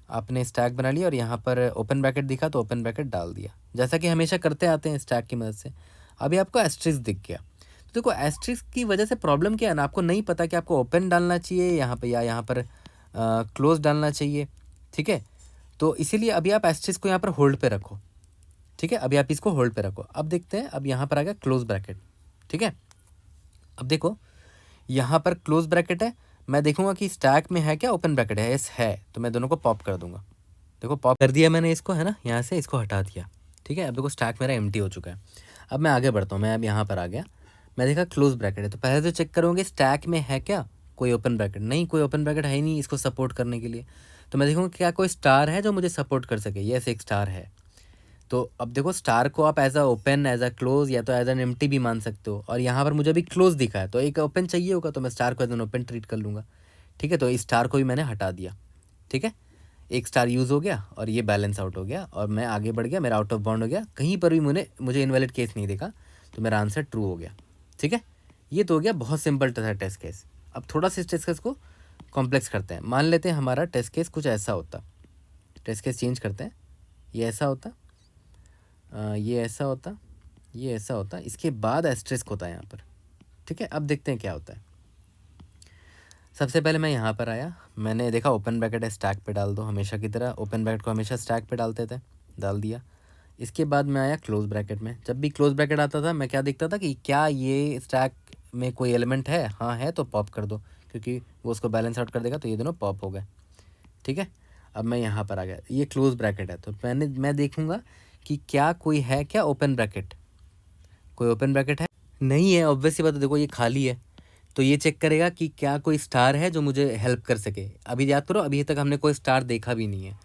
आपने स्टैक बना लिया और यहाँ पर ओपन ब्रैकेट दिखा तो ओपन ब्रैकेट डाल दिया, जैसा कि हमेशा करते आते हैं स्टैक की मदद से। अभी आपको एस्ट्रिस्क दिख गया, तो देखो एस्ट्रिस्क की वजह से प्रॉब्लम क्या है ना, आपको नहीं पता कि आपको ओपन डालना चाहिए यहाँ पर या यहाँ पर क्लोज डालना चाहिए। ठीक है, तो इसीलिए अभी आप एस्ट्रिस्क को यहाँ पर होल्ड पे रखो। ठीक है, अभी आप इसको होल्ड पे रखो। अब देखते हैं, अब यहाँ पर आ गया क्लोज ब्रैकेट। ठीक है, अब देखो यहाँ पर क्लोज ब्रैकेट है, मैं देखूंगा कि स्टैक में है क्या ओपन ब्रैकेट है, यस है, तो मैं दोनों को पॉप कर दूंगा। देखो पॉप कर दिया मैंने इसको, है ना, यहाँ से इसको हटा दिया। ठीक है, अब देखो स्टैक मेरा एम्प्टी हो चुका है। अब मैं आगे बढ़ता हूँ, मैं अब यहाँ पर आ गया, मैं देखा क्लोज ब्रैकेट है, तो पहले तो चेक करूँगी स्टैक में है क्या कोई ओपन ब्रैकेट, नहीं कोई ओपन ब्रैकेट है ही नहीं इसको सपोर्ट करने के लिए। तो मैं देखूँगा क्या कोई स्टार है जो मुझे सपोर्ट कर सके, यस एक स्टार है। तो अब देखो स्टार को आप as a open, as a close या तो एज एन एम्प्टी भी मान सकते हो, और यहाँ पर मुझे अभी क्लोज दिखा है तो एक ओपन चाहिए होगा, तो मैं स्टार को एज एन ओपन ट्रीट कर लूँगा। ठीक है, तो इस स्टार को भी मैंने हटा दिया। ठीक है, एक स्टार यूज़ हो गया और ये बैलेंस आउट हो गया और मैं आगे बढ़ गया, मेरा आउट ऑफ बाउंड हो गया, कहीं पर भी मुझे इनवैलिड केस नहीं देखा, तो मेरा आंसर ट्रू हो गया। ठीक है, ये तो हो गया बहुत सिंपल था टेस्ट केस। अब थोड़ा सा इस टेस्ट केस को कॉम्प्लेक्स करते हैं। मान लेते हैं हमारा टेस्ट केस कुछ ऐसा होता, टेस्ट केस चेंज करते हैं, ये ऐसा होता, ये ऐसा होता, ये ऐसा होता, इसके बाद एस्ट्रिस्क होता है यहाँ पर। ठीक है, अब देखते हैं क्या होता है। सबसे पहले मैं यहाँ पर आया, मैंने देखा ओपन ब्रैकेट है, स्टैक पे डाल दो, हमेशा की तरह ओपन ब्रैकेट को हमेशा स्टैक पे डालते थे, डाल दिया। इसके बाद मैं आया क्लोज ब्रैकेट में, जब भी क्लोज ब्रैकेट आता था मैं क्या देखता था कि क्या ये स्टैक में कोई एलिमेंट है, हाँ है तो पॉप कर दो, क्योंकि वो उसको बैलेंस आउट कर देगा, तो ये दोनों पॉप हो गए। ठीक है, अब मैं यहाँ पर आ गया, ये क्लोज ब्रैकेट है, तो मैं देखूँगा कि क्या कोई है क्या ओपन ब्रैकेट, कोई ओपन ब्रैकेट है, नहीं है, ऑब्वियस सी बात है, देखो ये खाली है, तो ये चेक करेगा कि क्या कोई स्टार है जो मुझे हेल्प कर सके। अभी याद करो, अभी तक हमने कोई स्टार देखा भी नहीं है,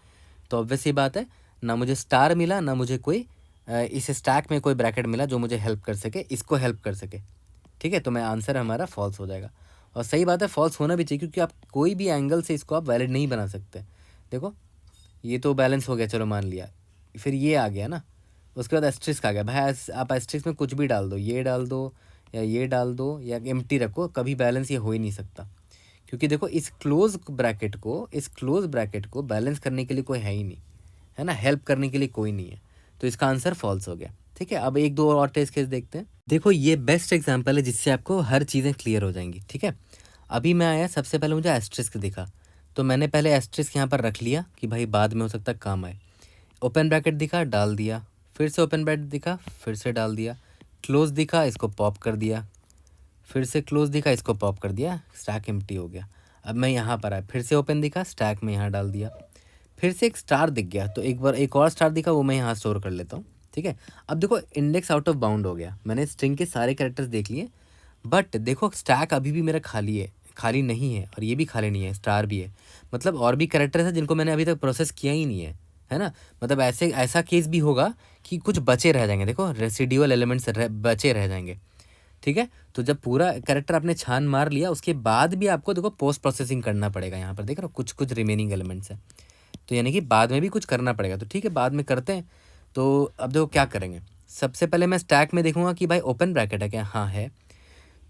तो ऑब्वियस सी बात है, ना मुझे स्टार मिला, ना मुझे कोई इस स्टैक में कोई ब्रैकेट मिला जो मुझे हेल्प कर सके, इसको हेल्प कर सके। ठीक है, तो मैं आंसर हमारा फॉल्स हो जाएगा, और सही बात है फॉल्स होना भी चाहिए, क्योंकि आप कोई भी एंगल से इसको आप वैलिड नहीं बना सकते। देखो ये तो बैलेंस हो गया, चलो मान लिया, फिर ये आ गया ना, उसके बाद एस्ट्रिस्क आ गया, भाई आप एस्ट्रिस्क में कुछ भी डाल दो, ये डाल दो या ये डाल दो या एम्प्टी रखो, कभी बैलेंस ये हो ही नहीं सकता, क्योंकि देखो इस क्लोज ब्रैकेट को बैलेंस करने के लिए कोई है ही नहीं, है ना, हेल्प करने के लिए कोई नहीं है, तो इसका आंसर फॉल्स हो गया। ठीक है, अब एक दो और टेस्ट केस देखते हैं। देखो ये बेस्ट एग्जांपल है जिससे आपको हर चीज़ें क्लियर हो जाएंगी। ठीक है, अभी मैं आया, सबसे पहले मुझे एस्ट्रिस्क दिखा, तो मैंने पहले एस्ट्रिस्क यहाँ पर रख लिया कि भाई बाद में हो सकता है काम आए। ओपन ब्रैकेट दिखा, डाल दिया, फिर से ओपन ब्रैकेट दिखा, फिर से डाल दिया, क्लोज दिखा, इसको पॉप कर दिया, फिर से क्लोज दिखा, इसको पॉप कर दिया, स्टैक एम्प्टी हो गया। अब मैं यहाँ पर आया, फिर से ओपन दिखा, स्टैक में यहाँ डाल दिया, फिर से एक स्टार दिख गया, तो एक बार एक और स्टार दिखा, वो मैं यहाँ स्टोर कर लेता हूँ। ठीक है, अब देखो इंडेक्स आउट ऑफ बाउंड हो गया, मैंने स्ट्रिंग के सारे कैरेक्टर्स देख लिए, बट देखो स्टैक अभी भी मेरा खाली है, खाली नहीं है, और ये भी खाली नहीं है, स्टार भी है, मतलब और भी कैरेक्टर्स हैं जिनको मैंने अभी तक प्रोसेस किया ही नहीं है। है ना। मतलब ऐसे ऐसा केस भी होगा कि कुछ बचे रह जाएंगे, देखो रेसिडुअल एलिमेंट्स बचे रह जाएंगे, ठीक है। तो जब पूरा कैरेक्टर आपने छान मार लिया उसके बाद भी आपको देखो पोस्ट प्रोसेसिंग करना पड़ेगा। यहाँ पर देख रहे हो कुछ कुछ रिमेनिंग एलिमेंट्स है, तो यानी कि बाद में भी कुछ करना पड़ेगा। तो ठीक है, बाद में करते हैं। तो अब देखो क्या करेंगे, सबसे पहले मैं स्टैक में देखूंगा कि भाई ओपन ब्रैकेट है क्या, हाँ है।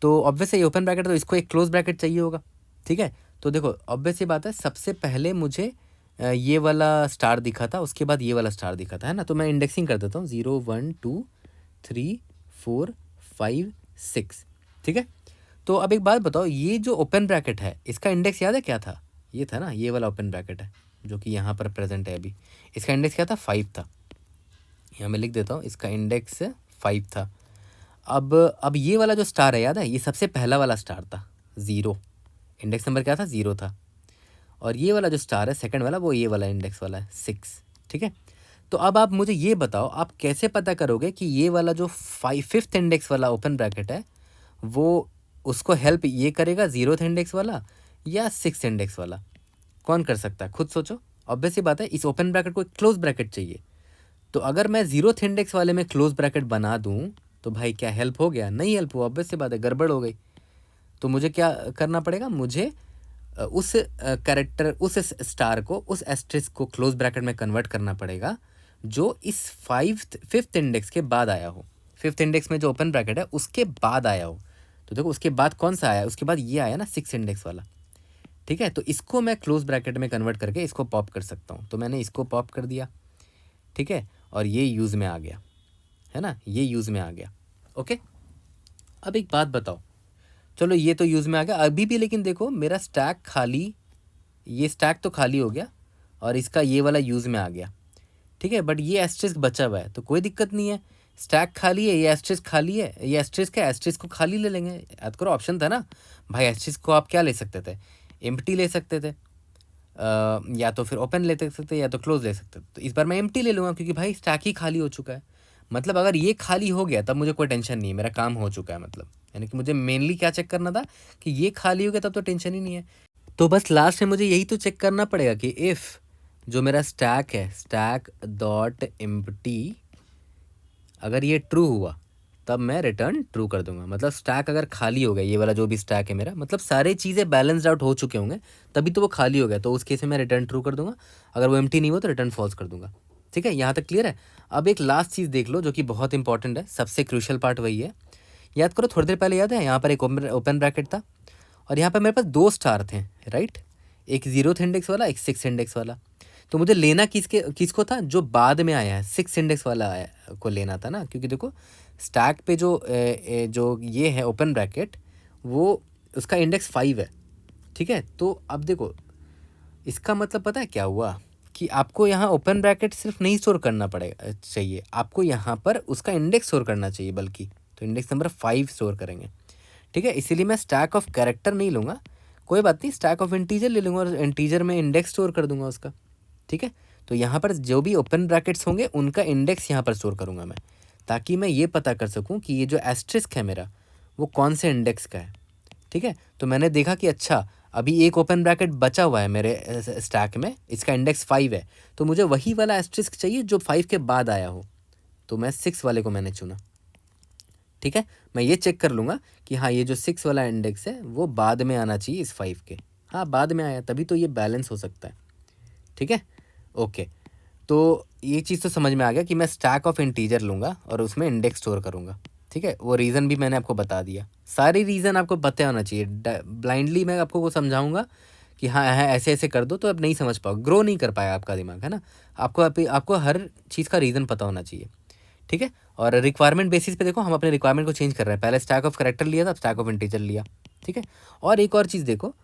तो ऑब्वियस ये ओपन ब्रैकेट, तो इसको एक क्लोज ब्रैकेट चाहिए होगा, ठीक है। तो देखो ऑब्वियस ये बात है, सबसे पहले मुझे ये वाला स्टार दिखा था, उसके बाद ये वाला स्टार दिखा था, है ना। तो मैं इंडेक्सिंग कर देता हूँ 0 1 2 3 4 5 6, ठीक है। तो अब एक बात बताओ, ये जो ओपन ब्रैकेट है इसका इंडेक्स याद है क्या था, ये था ना, ये वाला ओपन ब्रैकेट है जो कि यहाँ पर प्रेजेंट है अभी, इसका इंडेक्स क्या था, 5 था। यहाँ मैं लिख देता हूँ, इसका इंडेक्स 5 था। अब ये वाला जो स्टार है याद है, ये सबसे पहला वाला स्टार था, 0, इंडेक्स नंबर क्या था, 0 था। और ये वाला जो स्टार है सेकंड वाला, वो ये वाला इंडेक्स वाला है 6, ठीक है। तो अब आप मुझे ये बताओ, आप कैसे पता करोगे कि ये वाला जो 5th इंडेक्स वाला ओपन ब्रैकेट है वो उसको हेल्प ये करेगा 0th इंडेक्स वाला या 6th इंडेक्स वाला, कौन कर सकता है, खुद सोचो। ऑब्वियस ही बात है, इस ओपन ब्रैकेट को एक क्लोज ब्रैकेट चाहिए। तो अगर मैं 0th इंडेक्स वाले में क्लोज ब्रैकेट बना दूं तो भाई क्या हेल्प हो गया, नहीं हेल्प हुआ, ऑब्वियस सी बात है, गड़बड़ हो गई। तो मुझे क्या करना पड़ेगा, मुझे उस कैरेक्टर, उस स्टार को, उस एस्ट्रिस्क को क्लोज ब्रैकेट में कन्वर्ट करना पड़ेगा जो इस 5th इंडेक्स के बाद आया हो। 5th इंडेक्स में जो ओपन ब्रैकेट है उसके बाद आया हो। तो देखो उसके बाद कौन सा आया, उसके बाद ये आया ना 6 इंडेक्स वाला, ठीक है। तो इसको मैं क्लोज ब्रैकेट में कन्वर्ट करके इसको पॉप कर सकता हूँ। तो मैंने इसको पॉप कर दिया, ठीक है, और ये यूज़ में आ गया, है ना, ये यूज़ में आ गया। ओके, अब एक बात बताओ, चलो ये तो यूज़ में आ गया अभी भी, लेकिन देखो मेरा स्टैक खाली, ये स्टैक तो खाली हो गया और इसका ये वाला यूज़ में आ गया, ठीक है। बट ये एस्ट्रिस्क बचा हुआ है तो कोई दिक्कत नहीं है, स्टैक खाली है, ये एस्ट्रिस्क खाली है, ये एस्ट्रिस्क है, एस्ट्रिस्क को खाली ले लेंगे। याद करो ऑप्शन था ना भाई, एस्ट्रिस्क को आप क्या ले सकते थे, एम्प्टी ले सकते थे, या तो फिर ओपन ले सकते या तो क्लोज ले सकते थे। तो इस बार मैं एम्प्टी ले लूँगा क्योंकि भाई स्टैक ही खाली हो चुका है। मतलब अगर ये खाली हो गया तब मुझे कोई टेंशन नहीं है, मेरा काम हो चुका है। मतलब यानी कि मुझे मेनली क्या चेक करना था कि ये खाली हो गया तब तो टेंशन ही नहीं है। तो बस लास्ट में मुझे यही तो चेक करना पड़ेगा कि इफ़ जो मेरा स्टैक है, स्टैक डॉट एम्प्टी, अगर ये ट्रू हुआ तब मैं रिटर्न ट्रू कर दूंगा। मतलब स्टैक अगर खाली हो गया, ये वाला जो भी स्टैक है मेरा, मतलब सारी चीज़ें बैलेंस्ड आउट हो चुके होंगे तभी तो वो खाली हो गया, तो उस केस में मैं रिटर्न ट्रू कर दूंगा। अगर वो एम्प्टी नहीं हुआ तो रिटर्न फॉल्स कर दूंगा, ठीक है। यहाँ तक क्लियर है। अब एक लास्ट चीज़ देख लो जो कि बहुत इंपॉर्टेंट है, सबसे क्रूशियल पार्ट वही है। याद करो थोड़ी देर पहले, याद है यहाँ पर एक ओपन ब्रैकेट था और यहाँ पर मेरे पास 2 स्टार थे, राइट, एक 0th इंडेक्स वाला, एक 6 इंडेक्स वाला। तो मुझे लेना किसको था, जो बाद में आया है 6 इंडेक्स वाला आया को लेना था ना, क्योंकि देखो स्टैक पे जो ये है ओपन ब्रैकेट, वो उसका इंडेक्स 5 है, ठीक है। तो अब देखो इसका मतलब पता है क्या हुआ कि आपको यहाँ ओपन ब्रैकेट सिर्फ नहीं स्टोर करना पड़ेगा चाहिए, आपको यहाँ पर उसका इंडेक्स स्टोर करना चाहिए बल्कि। तो इंडेक्स नंबर 5 स्टोर करेंगे, ठीक है। इसीलिए मैं स्टैक ऑफ कैरेक्टर नहीं लूँगा, कोई बात नहीं, स्टैक ऑफ इंटीजर ले लूँगा और इंटीजर में इंडेक्स स्टोर कर दूंगा उसका, ठीक है। तो यहाँ पर जो भी ओपन ब्रैकेट्स होंगे उनका इंडेक्स यहाँ पर स्टोर करूँगा मैं, ताकि मैं ये पता कर सकूँ कि ये जो एस्ट्रिस्क है मेरा वो कौन से इंडेक्स का है, ठीक है। तो मैंने देखा कि अच्छा अभी एक ओपन ब्रैकेट बचा हुआ है मेरे स्टैक में, इसका इंडेक्स 5 है, तो मुझे वही वाला एस्ट्रिस्क चाहिए जो 5 के बाद आया हो। तो मैं 6 वाले को मैंने चुना, ठीक है। मैं ये चेक कर लूँगा कि हाँ ये जो 6 वाला इंडेक्स है वो बाद में आना चाहिए इस 5 के, हाँ बाद में आया, तभी तो ये बैलेंस हो सकता है, ठीक है। ओके, तो ये चीज़ तो समझ में आ गया कि मैं स्टैक ऑफ इंटीजर लूँगा और उसमें इंडेक्स स्टोर करूँगा, ठीक है। वो रीज़न भी मैंने आपको बता दिया, सारी रीज़न आपको पता होना चाहिए। ब्लाइंडली मैं आपको वो समझाऊँगा कि हाँ हाँ ऐसे ऐसे कर दो तो अब नहीं समझ पाओ, ग्रो नहीं कर पाया आपका दिमाग, है ना। आपको हर चीज़ का रीज़न पता होना चाहिए, ठीक है। और रिक्वायरमेंट बेसिस पे देखो हम अपने रिक्वायरमेंट को चेंज कर रहे हैं, पहले स्टैक ऑफ कैरेक्टर लिया था, स्टैक ऑफ इंटीजर लिया, ठीक है। और एक और चीज़ देखो,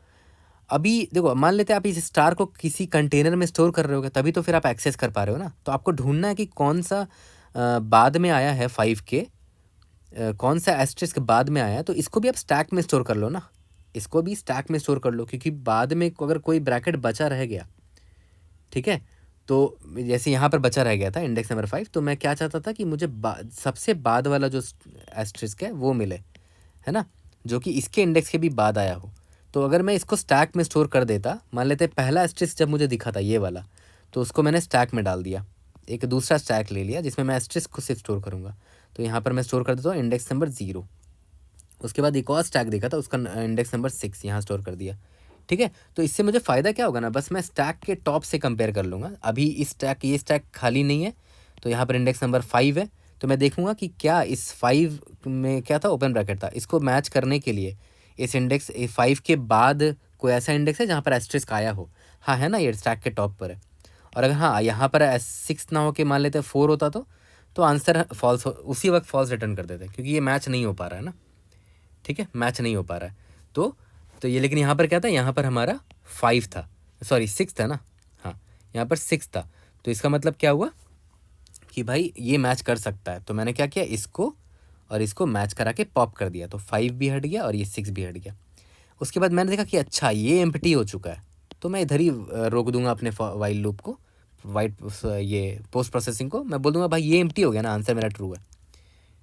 अभी देखो मान लेते हैं आप इस स्टार को किसी कंटेनर में स्टोर कर रहे होगे तभी तो फिर आप एक्सेस कर पा रहे हो ना। तो आपको ढूंढना है कि कौन सा बाद में आया है 5 के, कौन सा एस्ट्रिस्क बाद में आया है। तो इसको भी आप स्टैक में स्टोर कर लो ना, इसको भी स्टैक में स्टोर कर लो, क्योंकि बाद में अगर कोई ब्रैकेट बचा रह गया, ठीक है। तो जैसे यहाँ पर बचा रह गया था इंडेक्स नंबर 5, तो मैं क्या चाहता था कि मुझे सबसे बाद वाला जो एस्ट्रिस्क है वो मिले, है ना, जो कि इसके इंडेक्स के भी बाद आया हो। तो अगर मैं इसको स्टैक में स्टोर कर देता, मान लेते पहला एस्ट्रिस्क जब मुझे दिखा था ये वाला, तो उसको मैंने स्टैक में डाल दिया, एक दूसरा स्टैक ले लिया जिसमें मैं एस्ट्रिस्क को सिर्फ स्टोर करूँगा। तो यहाँ पर मैं स्टोर कर देता हूँ इंडेक्स नंबर 0। उसके बाद एक और स्टैक देखा था, उसका इंडेक्स नंबर 6 यहाँ स्टोर कर दिया। ठीक है, तो इससे मुझे फ़ायदा क्या होगा ना, बस मैं स्टैक के टॉप से कंपेयर कर लूँगा। अभी इस स्टैक ये स्टैक खाली नहीं है, तो यहाँ पर इंडेक्स नंबर 5 है, तो मैं देखूँगा कि क्या इस 5 में क्या था, ओपन ब्रैकेट था। इसको मैच करने के लिए इस इंडेक्स 5 के बाद कोई ऐसा इंडेक्स है जहाँ पर एस्ट्रिस्क आया हो। हाँ है ना, ये स्टैक के टॉप पर है। और अगर हाँ यहाँ पर 6 ना हो के मान लेते 4 होता तो आंसर फॉल्स, उसी वक्त फॉल्स रिटर्न कर देते, क्योंकि ये मैच नहीं हो पा रहा है ना। ठीक है, मैच नहीं हो पा रहा है तो ये, लेकिन यहाँ पर क्या था, यहाँ पर हमारा 5 था, सॉरी 6 था ना, हाँ यहाँ पर 6 था। तो इसका मतलब क्या हुआ कि भाई ये मैच कर सकता है। तो मैंने क्या किया, इसको और इसको मैच करा के पॉप कर दिया, तो 5 भी हट गया और ये 6 भी हट गया। उसके बाद मैंने देखा कि अच्छा ये एम्प्टी हो चुका है, तो मैं इधर ही रोक दूंगा अपने वाइल लूप को, ये पोस्ट प्रोसेसिंग को। मैं बोल दूंगा भाई ये एम्प्टी हो गया ना, आंसर मेरा ट्रू है।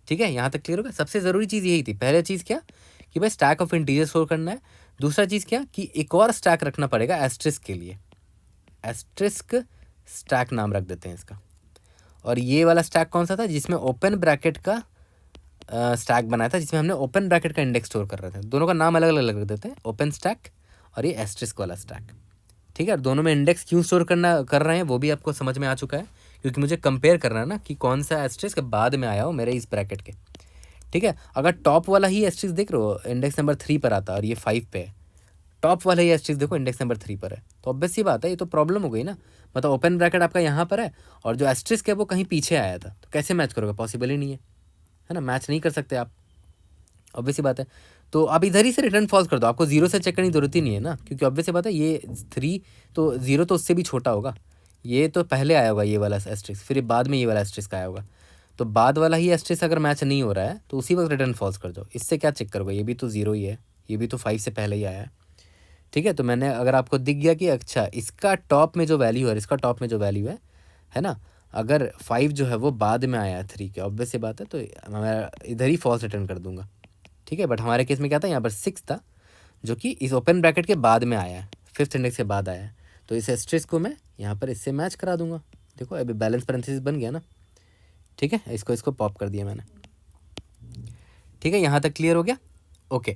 ठीक है, यहाँ तक क्लियर हो गया। सबसे ज़रूरी चीज़ यही थी। पहला चीज़ क्या कि भाई स्टैक ऑफ इंटीजर स्टोर करना है। दूसरा चीज़ क्या कि एक और स्टैक रखना पड़ेगा एस्ट्रिस्क के लिए, एस्ट्रिस्क स्टैक नाम रख देते हैं इसका। और ये वाला स्टैक कौन सा था, जिसमें ओपन ब्रैकेट का स्टैक बनाया था, जिसमें हमने ओपन ब्रैकेट का इंडेक्स स्टोर कर रहे थे। दोनों का नाम अलग अलग रख देते हैं, ओपन स्टैक और ये एस्ट्रिस्क वाला स्टैक। ठीक है, दोनों में इंडेक्स क्यों स्टोर कर रहे हैं वो भी आपको समझ में आ चुका है, क्योंकि मुझे कंपेयर करना है ना कि कौन सा एस्ट्रिस्क बाद में आया हो मेरे इस ब्रैकेट के। ठीक है, अगर टॉप वाला ही एस्ट्रिस्क देख रहे हो इंडेक्स नंबर 3 पर आता और ये 5 पे है, टॉप वाला ही एस्ट्रिस्क देखो इंडेक्स नंबर 3 पर है, तो ऑब्वियस सी बात है, ये तो प्रॉब्लम हो गई ना। मतलब ओपन ब्रैकेट आपका यहाँ पर है और जो एस्ट्रिस्क है वो कहीं पीछे आया था, तो कैसे मैच करोगे, पॉसिबल ही नहीं है ना, मैच नहीं कर सकते आप, ऑब्वियस सी बात है। तो आप इधर ही से रिटर्न फॉल्स कर दो, आपको 0 से चेक करने की जरूरत ही नहीं है ना, क्योंकि ऑब्वियस सी बात है ये 3 तो 0 तो उससे भी छोटा होगा, ये तो पहले आया होगा ये वाला एस्ट्रिस्क, फिर बाद में ये वाला एस्ट्रिस्क आया होगा। तो बाद वाला ही एस्ट्रिस्क अगर मैच नहीं हो रहा है तो उसी वक्त रिटर्न फॉल्स कर दो। इससे क्या चेक करोगे, ये भी तो 0 ही है, ये भी तो 5 से पहले ही आया है। ठीक है, तो मैंने अगर आपको दिख गया कि अच्छा इसका टॉप में जो वैल्यू है और इसका टॉप में जो वैल्यू है ना, अगर 5 जो है वो बाद में आया है 3 के, ऑब्वियस सी बात है, तो मैं इधर ही फॉल्स रिटर्न कर दूंगा। ठीक है, बट हमारे केस में क्या था, यहाँ पर 6 था जो कि इस ओपन ब्रैकेट के बाद में आया है, 5th इंडेक्स के बाद आया है, तो इस एस्ट्रिस्क को मैं यहाँ पर इससे मैच करा दूंगा। देखो अभी बैलेंस पैरेंथेसिस बन गया ना। ठीक है, इसको पॉप कर दिया मैंने। ठीक है, यहाँ तक क्लियर हो गया। ओके,